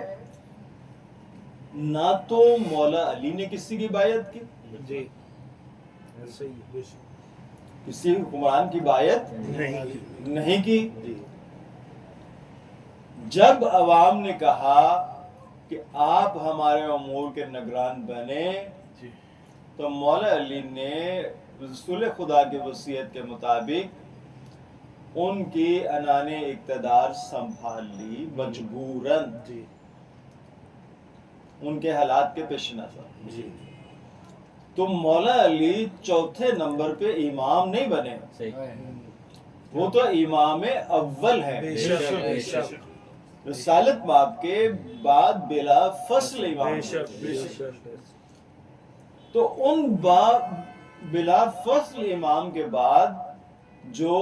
نہ تو مولا علی نے کسی کی بایعت کی، جی ایسے ہی. بے شک. کسی حکمران کی بایعت نہیں کی. جب عوام نے کہا کہ آپ ہمارے امور کے نگران بنے تو مولا علی نے رسول خدا کی وصیت کے مطابق ان کی عنان اقتدار سنبھال لی مجبوراً جی ان کے حالات کے پیش نظر. جی تو مولا علی 4تھے نمبر پہ امام نہیں بنے، وہ تو امام اول ہے. بے شک بے شک رسالت باب کے بعد بلا فصل امام. بے شک بے شک. تو ان بلا فصل امام کے بعد جو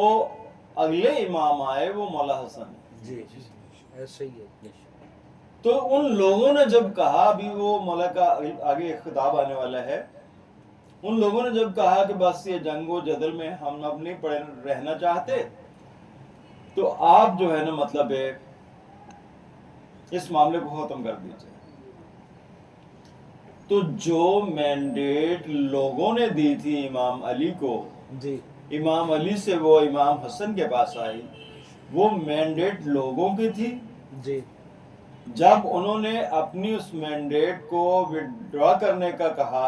اگلے امام آئے وہ مولا حسن ہے. جی ایسے ہی ہے. تو ان لوگوں نے جب کہا، ابھی وہ مولا کا آگے ایک خطاب آنے والا ہے، ان لوگوں نے جب کہا کہ بس یہ جنگ و جدل میں ہم اب نہیں رہنا چاہتے تو آپ جو ہے نا مطلب ہے اس معاملے کو ختم کر دیجئے. تو جو مینڈیٹ لوگوں نے دی تھی امام علی کو، جی امام علی سے وہ امام حسن کے پاس آئی، وہ مینڈیٹ لوگوں کی تھی. جی جب انہوں نے اپنی اس مینڈیٹ کو وڈرا کرنے کا کہا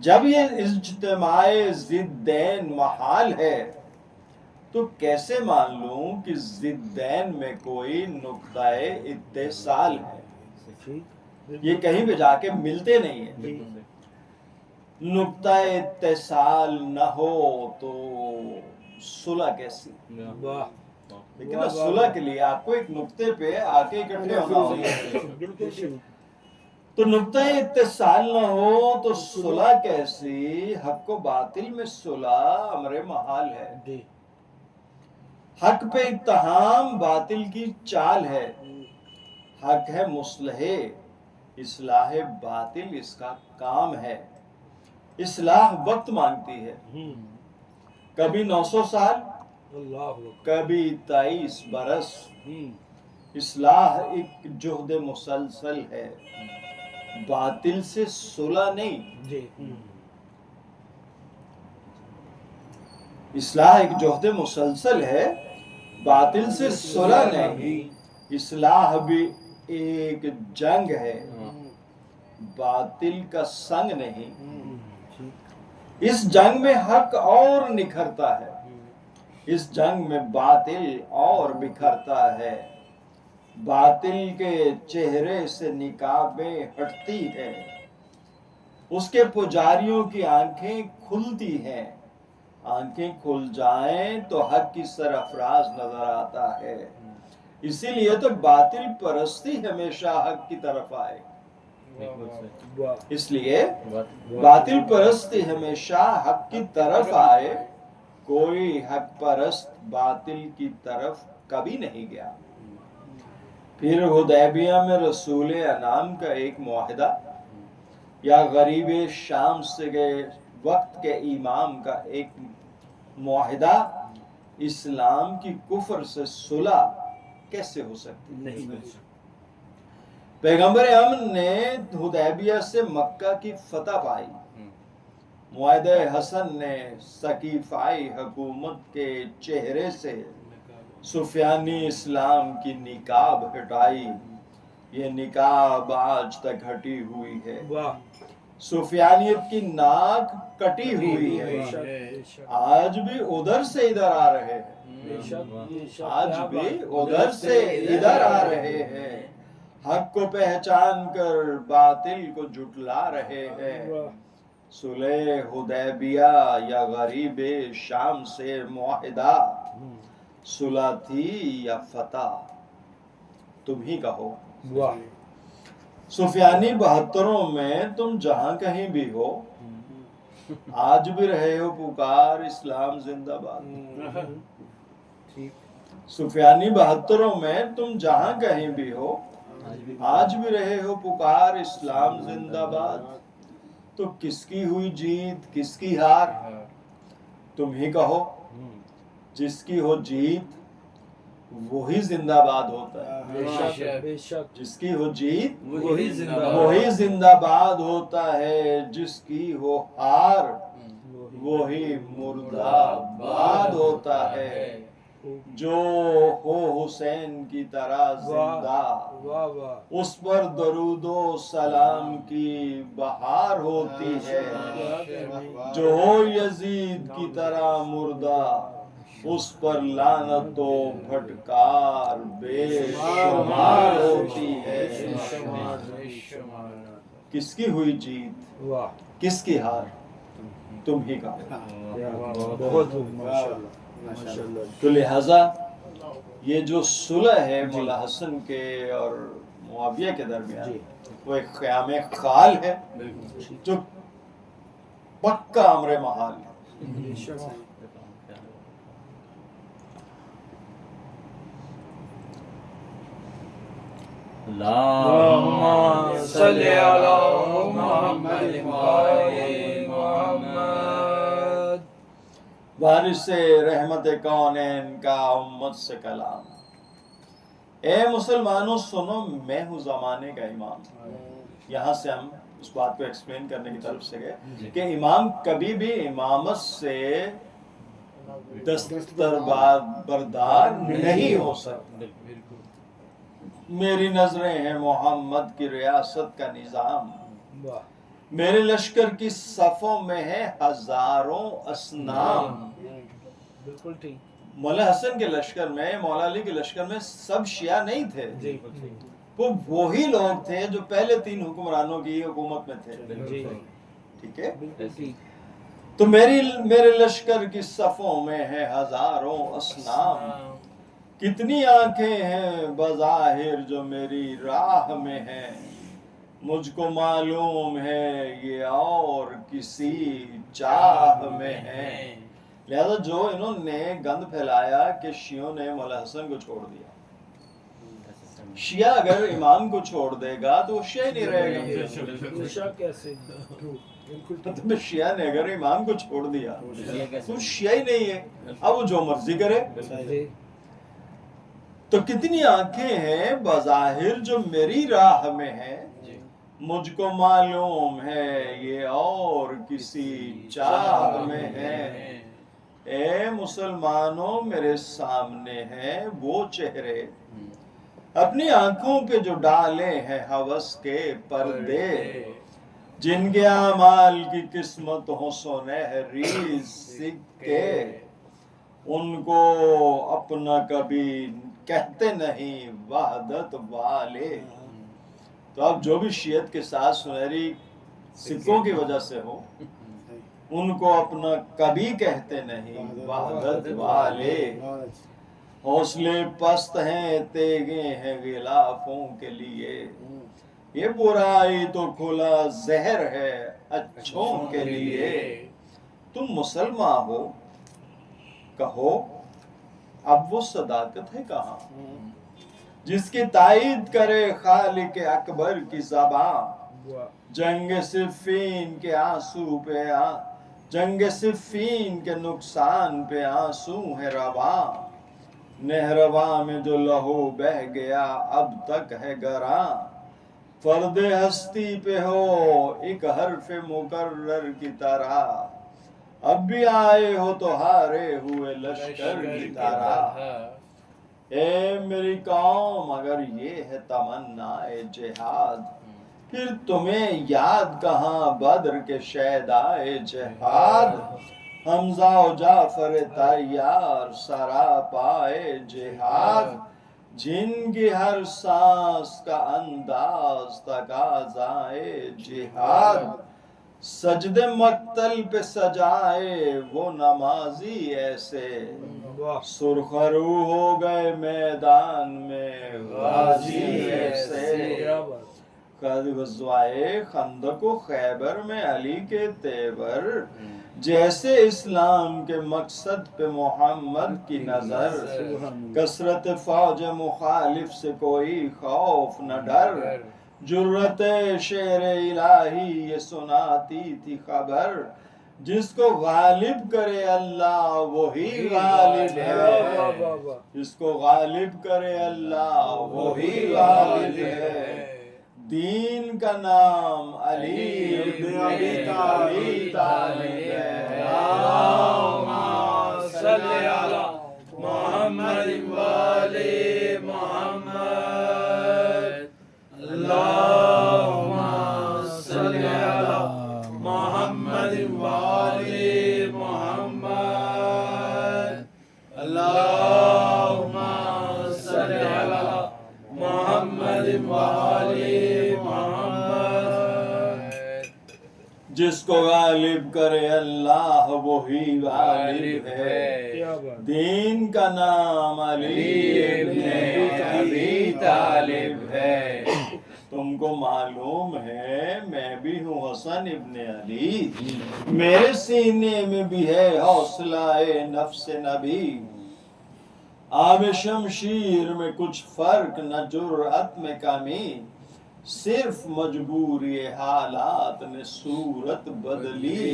جب یہ اجتماع ضدین محال ہے تو کیسے مان لوں کہ ضدین میں کوئی نقطہ اتصال ہے؟ یہ کہیں پہ جا کے ملتے نہیں ہیں. نقطہ اتصال نہ ہو تو صلح کیسی؟ واہ لیکن نا صلح کے لیے آپ کو ایک نقطے پہ آ کے اکٹھے ہونا ہوگا. بالکل صحیح. تو نقطہ اتصال نہ ہو تو صلح کیسی؟ حق و باطل میں صلح امر محال ہے. جی حق پہ اتہام باطل کی چال ہے. حق ہے مصلح، اصلاح باطل اس کا کام ہے. اصلاح وقت مانگتی ہے، کبھی 900 سال، اللہ اکبر. کبھی 23 برس. اصلاح ایک جہد مسلسل ہے، باطل سے صلح نہیں. جی اصلاح ایک جہد مسلسل ہے، باطل سے صلح نہیں. اصلاح بھی ایک جنگ ہے، باطل کا سنگ نہیں. اس جنگ میں حق اور نکھرتا ہے، اس جنگ میں باطل اور بکھرتا ہے. باطل کے چہرے سے نقابیں ہٹتی ہے، اس کے پجاریوں کی آنکھیں کھلتی ہیں. آنکھیں کھل جائیں تو حق کی سرافراز نظر آتا ہے. اسی لیے تو باطل پرستی ہمیشہ حق کی طرف آئے. اس لیے باطل پرستی ہمیشہ حق کی طرف آئے. کوئی حق پرست باطل کی طرف کبھی نہیں گیا. پھر حدیبیہ میں رسول انعام کا ایک معاہدہ یا غریب شام سے گئے وقت کے امام کا ایک معاہدہ اسلام کی کفر سے صلح کیسے ہو سکتی؟ نہیں. پیغمبر امن نے حدیبیہ سے مکہ کی فتح پائی. معاہدہ حسن نے سقیفائی حکومت کے چہرے سے سفیانی اسلام کی نقاب ہٹائی. یہ نقاب آج تک ہٹی ہوئی ہے. واہ سفیانیت کی ناک کٹی ہوئی ہے. آج بھی ادھر سے ادھر آ رہے ہیں، آج بھی ادھر سے ادھر آ رہے ہیں. حق کو پہچان کر باطل کو جھٹلا رہے ہیں. صلح حدیبیہ یا غریب شام سے معاہدہ، صلح تھی یا فتح؟ تم ہی کہو. واہ سفیانی 72 میں تم جہاں کہیں بھی ہو، آج بھی رہے ہو پکار اسلام زندہ باد. سفیانی 72 میں تم جہاں کہیں بھی ہو، آج بھی رہے ہو پکار اسلام زندہ باد. تو کس کی ہوئی جیت، کس کی ہار؟ تم ہی کہو. جس کی ہو جیت وہی زندہ باد ہوتا ہے. بے شک. جس کی ہو جیت وہی زندہ باد ہوتا ہے. جس کی ہو ہار وہی مردہ باد ہوتا ہے. جو ہو حسین کی طرح زندہ، واہ واہ اس پر درود و سلام کی بہار ہوتی ہے. جو ہو یزید کی طرح مردہ، اس پر لعنت و پھٹکار بے شمار ہوتی ہے. کس کی ہوئی جیت، واہ کس کی ہار؟ تم ہی کا. بہت ماشاءاللہ. تو لہذا یہ جو صلح ہے مولا حسن کے اور معاویہ کے درمیان، وہ ایک قیام خال ہے جو پکا امر محال ہے. اللہم صلی علی محمد وآل محمد. وارث رحمت کونین کا امت سے کلام. اے مسلمانوں سنو، میں ہوں زمانے کا امام. یہاں سے ہم اس بات کو ایکسپلین کرنے کی طرف سے گئے کہ امام کبھی بھی امامت سے دستر بردار نہیں ہو سکتا. میری نظریں ہیں محمد کی ریاست کا نظام. میرے لشکر کی صفوں میں ہے ہزاروں اصنام. بالکل ٹھیک. مولا حسن کے لشکر میں، مولا علی کے لشکر میں سب شیعہ نہیں تھے. جی وہ وہی لوگ تھے جو پہلے 3 حکمرانوں کی حکومت میں تھے. جی ٹھیک ہے. بالکل ٹھیک. تو میرے لشکر کی صفوں میں ہے ہزاروں اصنام. کتنی آنکھیں ہیں بظاہر جو میری راہ میں ہیں، مجھ کو معلوم ہے یہ اور کسی چاہ میں ہے. لہذا جو انہوں نے گند پھیلایا کہ شیعوں نے مولا حسن کو چھوڑ دیا، شیعہ اگر امام کو چھوڑ دے گا تو وہ شیعہ نہیں رہے گا. عشاء کیسے؟ مطلب شیعہ نے اگر امام کو چھوڑ دیا تو شیعہ ہی نہیں ہے. اب وہ جو مرضی کرے. تو کتنی آنکھیں ہیں بظاہر جو میری راہ میں ہے، مجھ کو معلوم ہے یہ اور کسی چاہ میں ہے. اے مسلمانوں میرے سامنے ہیں وہ چہرے، اپنی آنکھوں پہ جو ڈالے ہیں ہوس کے پردے، جن کے اعمال کی قسمت ہو سنہری سکے، ان کو اپنا کبھی کہتے نہیں وحدت والے. تو اب جو بھی شیعت کے ساتھ سنہری سکوں کی وجہ سے ہو، ان کو اپنا کبھی کہتے نہیں وحدت والے. حوصلے پست ہیں تیگے ہیں غلافوں کے لیے، یہ برائی تو کھلا زہر ہے اچھوں کے لیے. تم مسلمان ہو کہو اب وہ صداقت ہے کہاں، جس کی تائید کرے خالق اکبر کی زبان. جنگ صفین کے آنسو پہ جنگ صفین کے نقصان پہ آنسو ہے رواں، نہرواں میں جو لہو بہ گیا اب تک ہے گراں. فرد ہستی پہ ہو ایک حرف مکرر کی طرح، اب بھی آئے ہو تو ہارے ہوئے لشکر کی طرح. اے میری قوم اگر یہ ہے تمنا جہاد، پھر تمہیں یاد کہاں بدر کے شہدائے جہاد. حمزہ و جعفر تیار سراپائے جہاد، جن کی ہر سانس کا انداز تقاضائے جہاد. سجد مقتل پہ سجائے وہ نمازی ایسے، سرخرو ہو گئے میدان میں غازی ایسے. غزوائے خندق و خیبر میں علی کے تیور، جیسے اسلام کے مقصد پہ محمد کی نظر. کثرت فوج مخالف سے کوئی خوف نہ ڈر، جرت شیر الہی یہ سناتی تھی خبر. جس کو غالب کرے اللہ وہی غالب ہے، جس کو غالب کرے اللہ وہی غالب ہے. دین کا نام علی ابن ابی طالب ہے. اللہم صلی علی محمد وآلِ محمد. اللہم صلی علی محمد وآلِ محمد. اللہم صلی علی محمد وآلِ محمد. جس کو غالب کرے اللہ وہی غالب ہے. دین کا نام علی ابن ابی طالب ہے. تم کو معلوم ہے میں بھی ہوں حسن ابن علی، میرے سینے میں بھی ہے حوصلہ نفس نبی. آب شمشیر میں کچھ فرق نہ جرأت میں کمی، صرف مجبوری حالات نے صورت بدلی.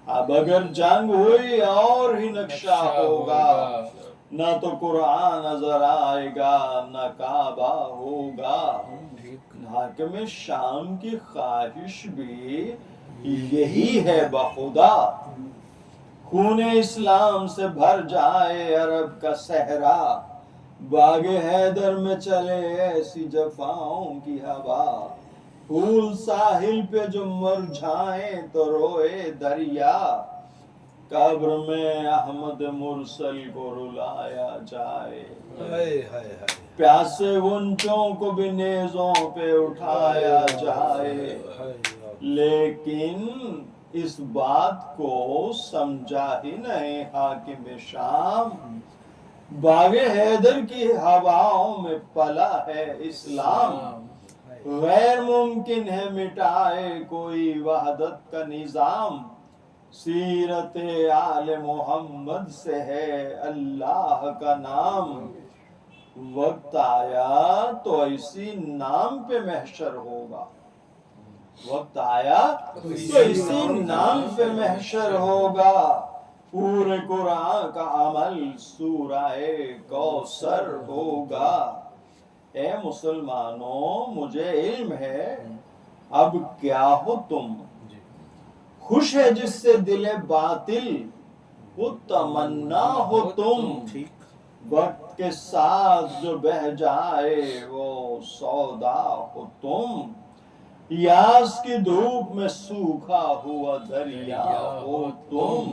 اب اگر جنگ ہوئی اور ہی نقشہ ہوگا، نہ تو قرآن نظر آئے گا نہ کعبہ ہوگا. حاکم شام کی خواہش بھی یہی ہے بخدا، خون اسلام سے بھر جائے عرب کا صحرا. باغ حیدر میں چلے ایسی جفاؤں کی ہوا، پھول ساحل پہ جو مرجھائیں تو روئے دریا، قبر میں احمد مرسل کو رلایا جائے، پیاسے غنچوں کو بھی نیزوں پہ اٹھایا جائے، لیکن اس بات کو سمجھا ہی نہیں حاکم شام، باغ حیدر کی ہواؤں میں پلا ہے اسلام، غیر ممکن ہے مٹائے کوئی وحدت کا نظام، سیرت آل محمد سے ہے اللہ کا نام، وقت آیا تو اسی نام پہ محشر ہوگا، وقت آیا تو اسی نام پہ محشر ہوگا، پورے قرآن کا عمل سورہ کوثر ہوگا۔ اے مسلمانوں مجھے علم ہے اب کیا ہو تم، خوش ہے جس سے دل باطل وہ تمنا ہو تم، وقت کے ساتھ جو بہہ جائے وہ سودا ہو تم، یاس کی دھوپ میں سوکھا ہوا دریا ہو تم،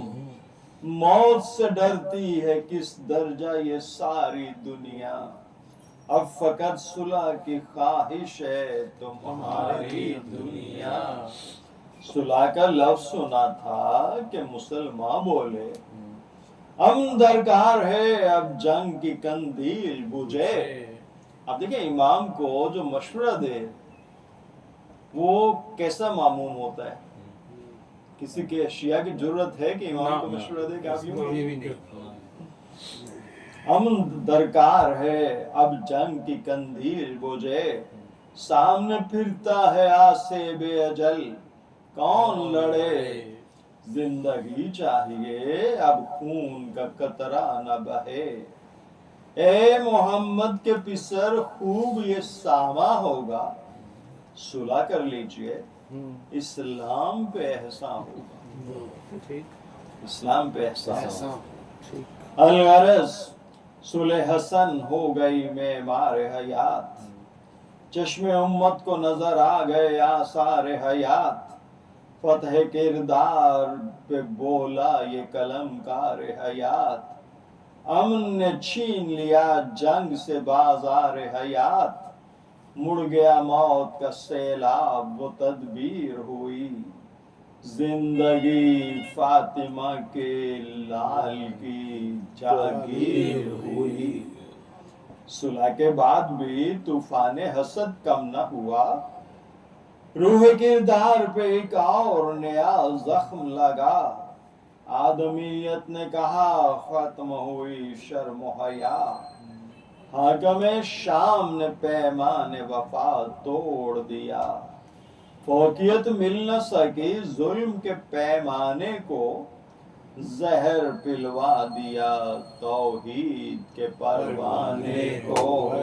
موت سے ڈرتی ہے کس درجہ یہ ساری دنیا، اب فقط صلح کی خواہش ہے تمہاری دنیا۔ صلح کا لفظ سنا تھا کہ مسلمان بولے ہم درکار ہے اب جنگ کی قندیل بجھے۔ اب دیکھیں امام کو جو مشورہ دے وہ کیسا معموم ہوتا ہے؟ کسی کے شیعہ کی جرت ہے کہ امام کو مشورہ دے کہ آپ یوں ہم درکار ہے اب جنگ کی قندیل بجھے، سامنے پھرتا ہے آسیب اجل کون لڑے، زندگی چاہیے اب خون کا قطرہ نہ بہے، اے محمد کے پسر خوب یہ ساما ہوگا، صلح کر لیجئے اسلام پہ احسان ہوگا، اسلام پہ احسان۔ الغرض صلح حسن ہو گئی معمار حیات، چشم امت کو نظر آ گئے آثار حیات، فتح کردار پہ بولا یہ قلم کار حیات، امن نے چھین لیا جنگ سے بازار حیات، مڑ گیا موت کا سیلاب وہ تدبیر ہوئی، زندگی فاطمہ کے لال کی جاگیر ہوئی۔ صلح کے بعد بھی طوفان حسد کم نہ ہوا، روح کردار پہ ایک اور نیا زخم لگا، آدمیت نے کہا ختم ہوئی شرم و حیا، حاکم شام نے پیمان وفا توڑ دیا، فوقیت مل نہ سکی ظلم کے پیمانے کو، زہر پلوا دیا توحید کے پروانے کو،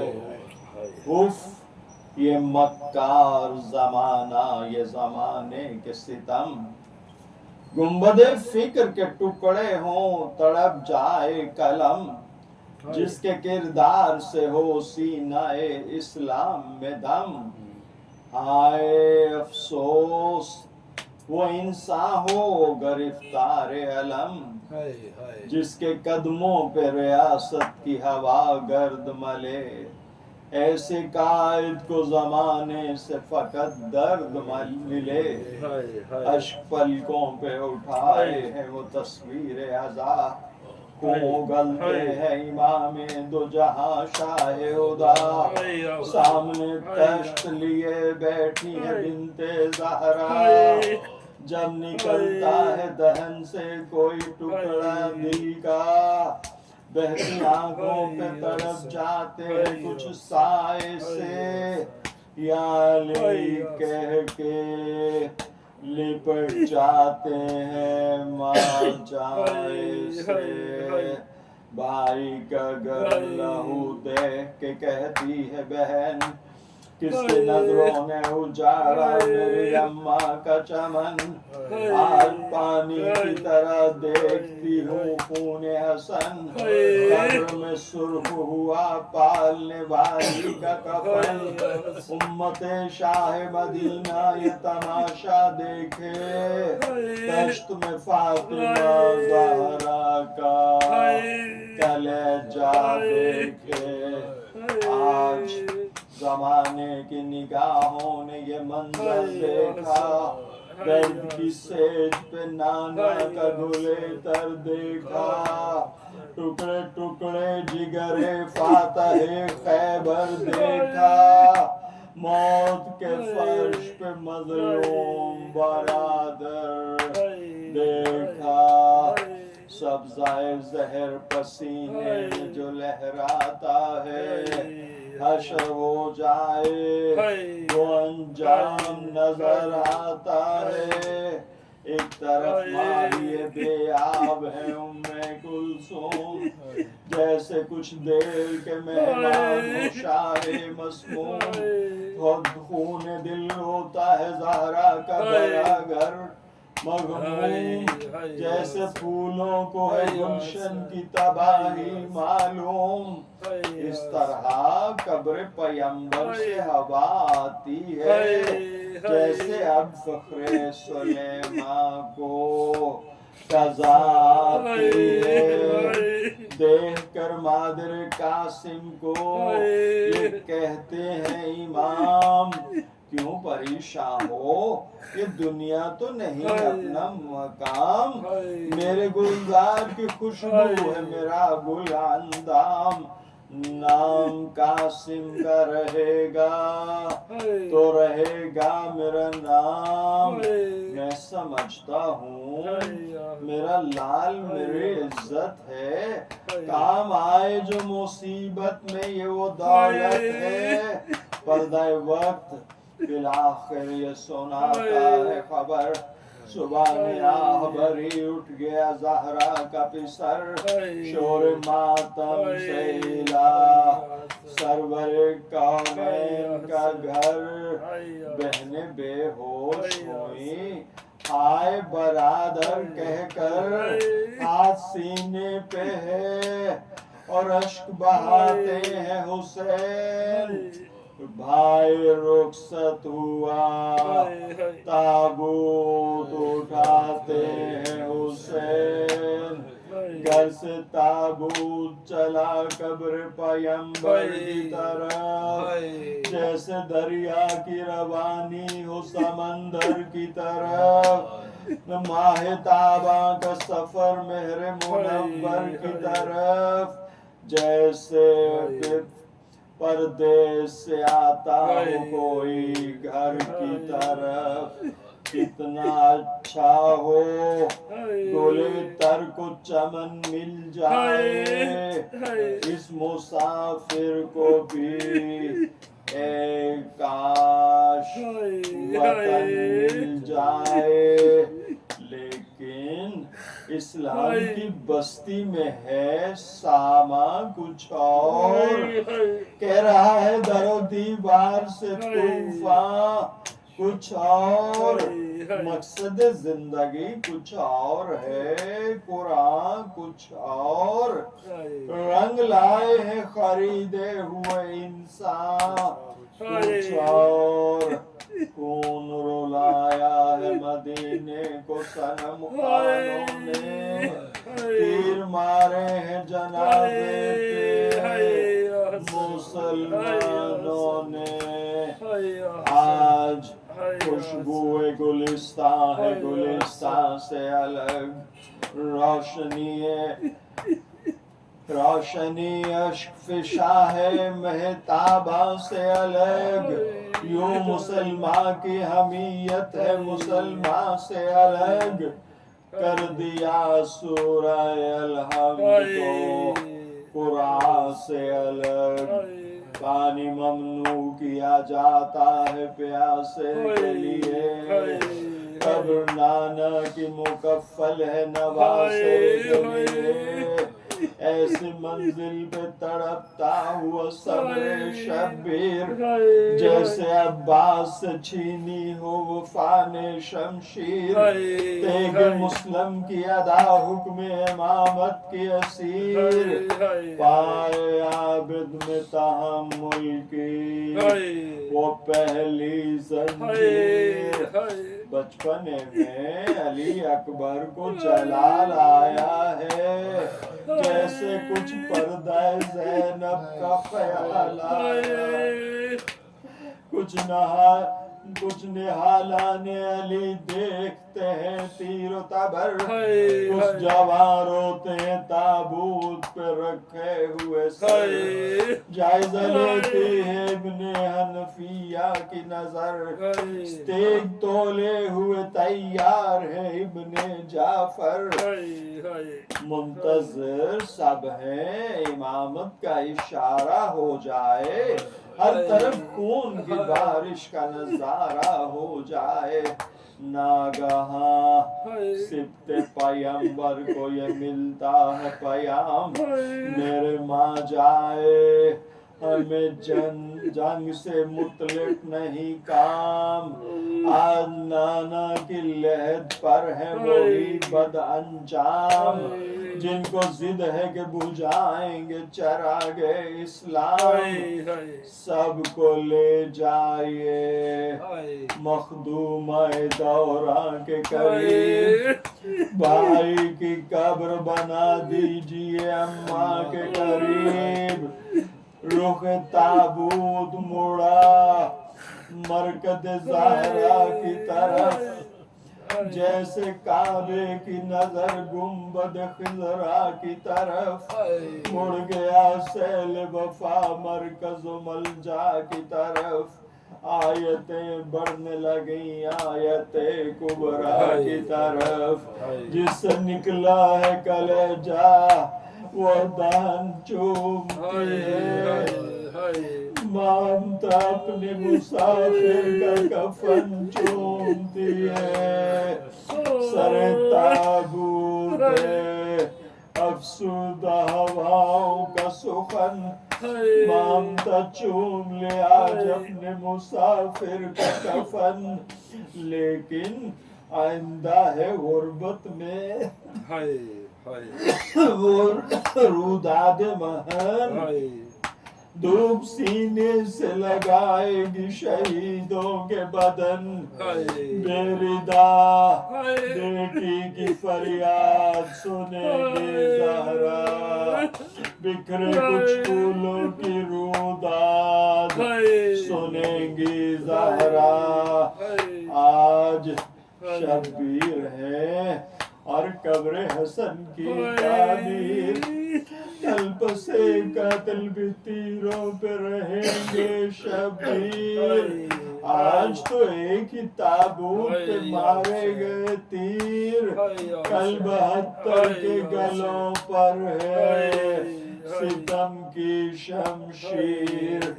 اف یہ مکار زمانہ یہ زمانے کے ستم، گنبد فکر کے ٹکڑے ہوں تڑپ جائے قلم، جس کے کردار سے ہو سینہ اسلام میں دم، ہائے افسوس وہ انسان ہو گرفتار علم، جس کے قدموں پہ ریاست کی ہوا گرد ملے، ایسے قائد کو زمانے سے فقط درد ملے، اشک پلکوں پہ اٹھائے ہیں وہ تصویر عزا، گلتے ہیں امام دو جہاں شاہ ہدا، سامنے تشت لیے بیٹھی ہے بنت زہرا، جب نکلتا ہے دہن سے کوئی ٹکڑا دل کا، بہتی آنکھوں پہ تڑپ جاتے کچھ سائے سے، یا علی کہہ کے لپٹ جاتے ہیں ماں جائے سے، بھائی کا گر لہو دیکھ کے کہتی ہے بہن، کس کی نظروں نے اجاڑا میری اماں کا چمن، آج پانی کی طرح دیکھتی پیتی ہوں خون حسن، قبر میں سرخ ہوا پالنے والی کا کفن، امت شاہ مدینہ یہ تماشا دیکھے، دشت میں فاطمہ زہرا کا کلیجہ دیکھے۔ آج زمانے کی نگاہوں نے یہ منظر دیکھا، درد کی سیج پہ نانا کا گلے تر دیکھا، ٹکڑے ٹکڑے جگر فاتح خیبر دیکھا، موت کے فرش پہ مظلوم برادر دیکھا، سبزہ زہر پسینے میں جو لہراتا ہے، حشر ہو جائے وہ انجام نظر آتا ہے۔ ایک طرف ماہی بے آب ہے ام کلثوم، جیسے کچھ دیر کے مہمان ہو شاہ مسموم، خود خون دل ہوتا ہے زہرا کا بڑا گھر مغموم، جیسے پھولوں کو ہے گلشن کی تباہی معلوم، اس طرح قبر پیمبر سے ہوا آتی ہے، جیسے اب فخر سلیمان کو قضا آتی ہے۔ دیکھ کر مادر قاسم کو یہ کہتے ہیں امام، کیوں پریشان ہو، یہ دنیا تو نہیں اپنا مقام، میرے گلزار کی خوشبو ہے میرا گل اندام، نام قاسم کا رہے گا تو رہے گا میرا نام، میں سمجھتا ہوں میرا لال میری عزت ہے، کام آئے جو مصیبت میں یہ وہ دولت ہے، پردہ وقت بالآخر یہ سناتا ہے خبر، صبح میں آہ بھری اٹھ گیا زہرا کا پسر، شور ماتم سے ہلا سرور کونین کا گھر، بہنیں بے ہوش ہوئیں آئے برادر کہہ کر، ہاتھ سینے پہ ہے اور اشک بہاتے ہیں حسین، بھائی رخصت ہوا تابوت اٹھاتے ہیں حسین، گھر سے تابوت چلا قبر پیمبر کی طرف، جیسے دریا کی روانی ہو سمندر کی طرف، ماہ تاباں کا سفر مہر منور کی طرف، جیسے پردیس سے آتا ہو کوئی گھر کی طرف، کتنا اچھا ہو گلے تر کو چمن مل جائے، اس مسافر کو بھی اے کاش وطن مل جائے، لیکن اسلام کی بستی میں ہے ساما کچھ اور، کہہ رہا ہے در و دیوار سے طوفان کچھ اور، مقصد زندگی کچھ اور ہے، قرآن کچھ اور، رنگ لائے ہیں خریدے ہوئے انسان کچھ اور، خون رلایا ہے مدینے کو صنم خانوں نے، تیر مارے ہیں جنازے پہ مسلمانوں نے، آج خوشبو گلستان ہے گلستان سے الگ، روشنی اشک فشاں ہے مہتاباں سے الگ، یوں مسلمان کی حمیت ہے مسلمان سے الگ، کر دیا سورہ الحمد کو قرآن سے الگ، پانی ممنوع کیا جاتا ہے پیاسے کے لیے، قبر نانا کی مکفل ہے نواسے کے لیے، ایسی منزل پہ تڑپتا ہوا صبر شبیر، جیسے عباس سے چھینی ہو وفا نے شمشیر، تیغ مسلم کی ادا حکم امامت کی اسیر، پائے عابد میں تحمل کی وہ پہلی زنجیر، بچپنے میں علی اکبر کو جلال آیا ہے، جیسے کچھ پردہ زینب کا خیال آیا، کچھ نہالان علی دیکھتے ہیں تیر و تبر، کچھ جوان روتے ہیں تابوت پہ رکھے ہوئے سر، جائزہ لیتی ہے ابن حنفیہ کی نظر، تیغ تولے ہوئے تیار ہے ابن جعفر، منتظر سب ہیں امامت کا اشارہ ہو جائے، ہر طرف خون کی بارش کا نظارہ ہو جائے، ناگہاں سبت پیمبر کو یہ ملتا ہے پیام، میرے ماں جائے ہمیں جنگ سے مطلق نہیں کام، آج نانا کی لحد پر ہے وہی بد انجام، جن کو ضد ہے کہ بجھائیں گے چراغ اسلام، سب کو لے جائیے مخدومہ دوراں کے قریب، بھائی کی قبر بنا دیجئے اماں کے قریب، رخ تابوت مڑا مرکز زہرا کی طرف، جیسے کعبے کی نظر گنبد خضرا کی طرف، مڑ گیا سیل وفا مرکز و ملجا کی طرف، آیتیں بڑھنے لگیں آیت کبرا کی طرف، جس سے نکلا ہے کلیجہ وہ دہن چومتی ہے، مامتا اپنے مسافر کا کفن چومتی ہے، سر تابوت ہے افسردہ ہواؤں کا سخن، مامتا چوم لے آج اپنے مسافر کا کفن، لیکن آئندہ ہے غربت میں وہ روداد مہن، دھوپ سینے سے لگائے گی شہیدوں کے بدن، بے ردا بیٹی کی فریاد سنے گی زہرا، بکھرے کچھ پھولوں کی روداد سنیں گی زہرا، آج شبیر ہے اور قبر حسن کی تعمیر، کل پسے قتل بھی تیروں پہ رہیں گے شبیر، آج تو ایک ہی تابوت پہ مارے گئے تیر، کل 72 کے گلوں پر ہے ستم کی شمشیر،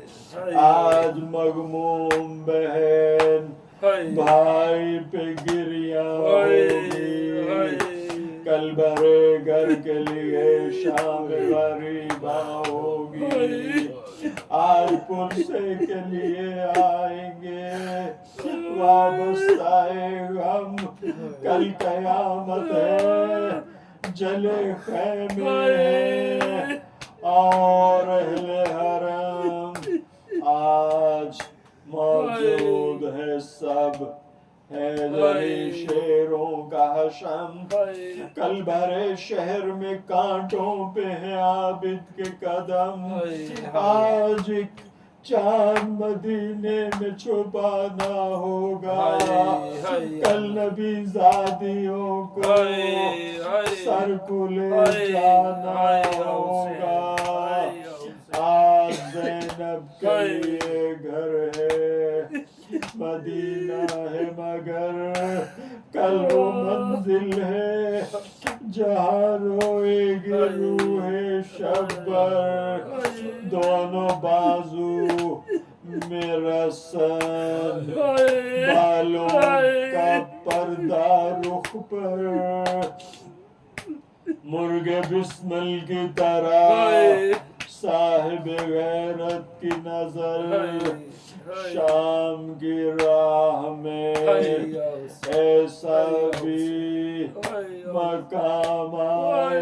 آج مغموم بہن بھائی پہ گریاں ہوگی، کل بھرے گھر کے لیے شام غریباں ہوگی، آج پرسے کے لیے آئیں گے وابستہ غم، کل قیامت ہے جلے خیمے ہیں اور اہل حرم، آج موجود ہے سب حیدری شیروں کا حشم، کل بھرے شہر میں کانٹوں پہ ہیں عابد کے قدم، آج ایک چاند مدینے میں چھپانا ہوگا، کل نبی زادیوں کو سر کو لے جانا ہوگا، آج زینب کے لیے گھر ہے مدینہ ہے مگر کل وہ منزل ہے جہاں روئے گی روح شبر، دونوں بازو میں رسن، بالوں کا پردہ رخ پر، مرغ بسمل کی طرح صاحب غیرت کی نظر شام کی راہ میں ایسا بھی مقام آئے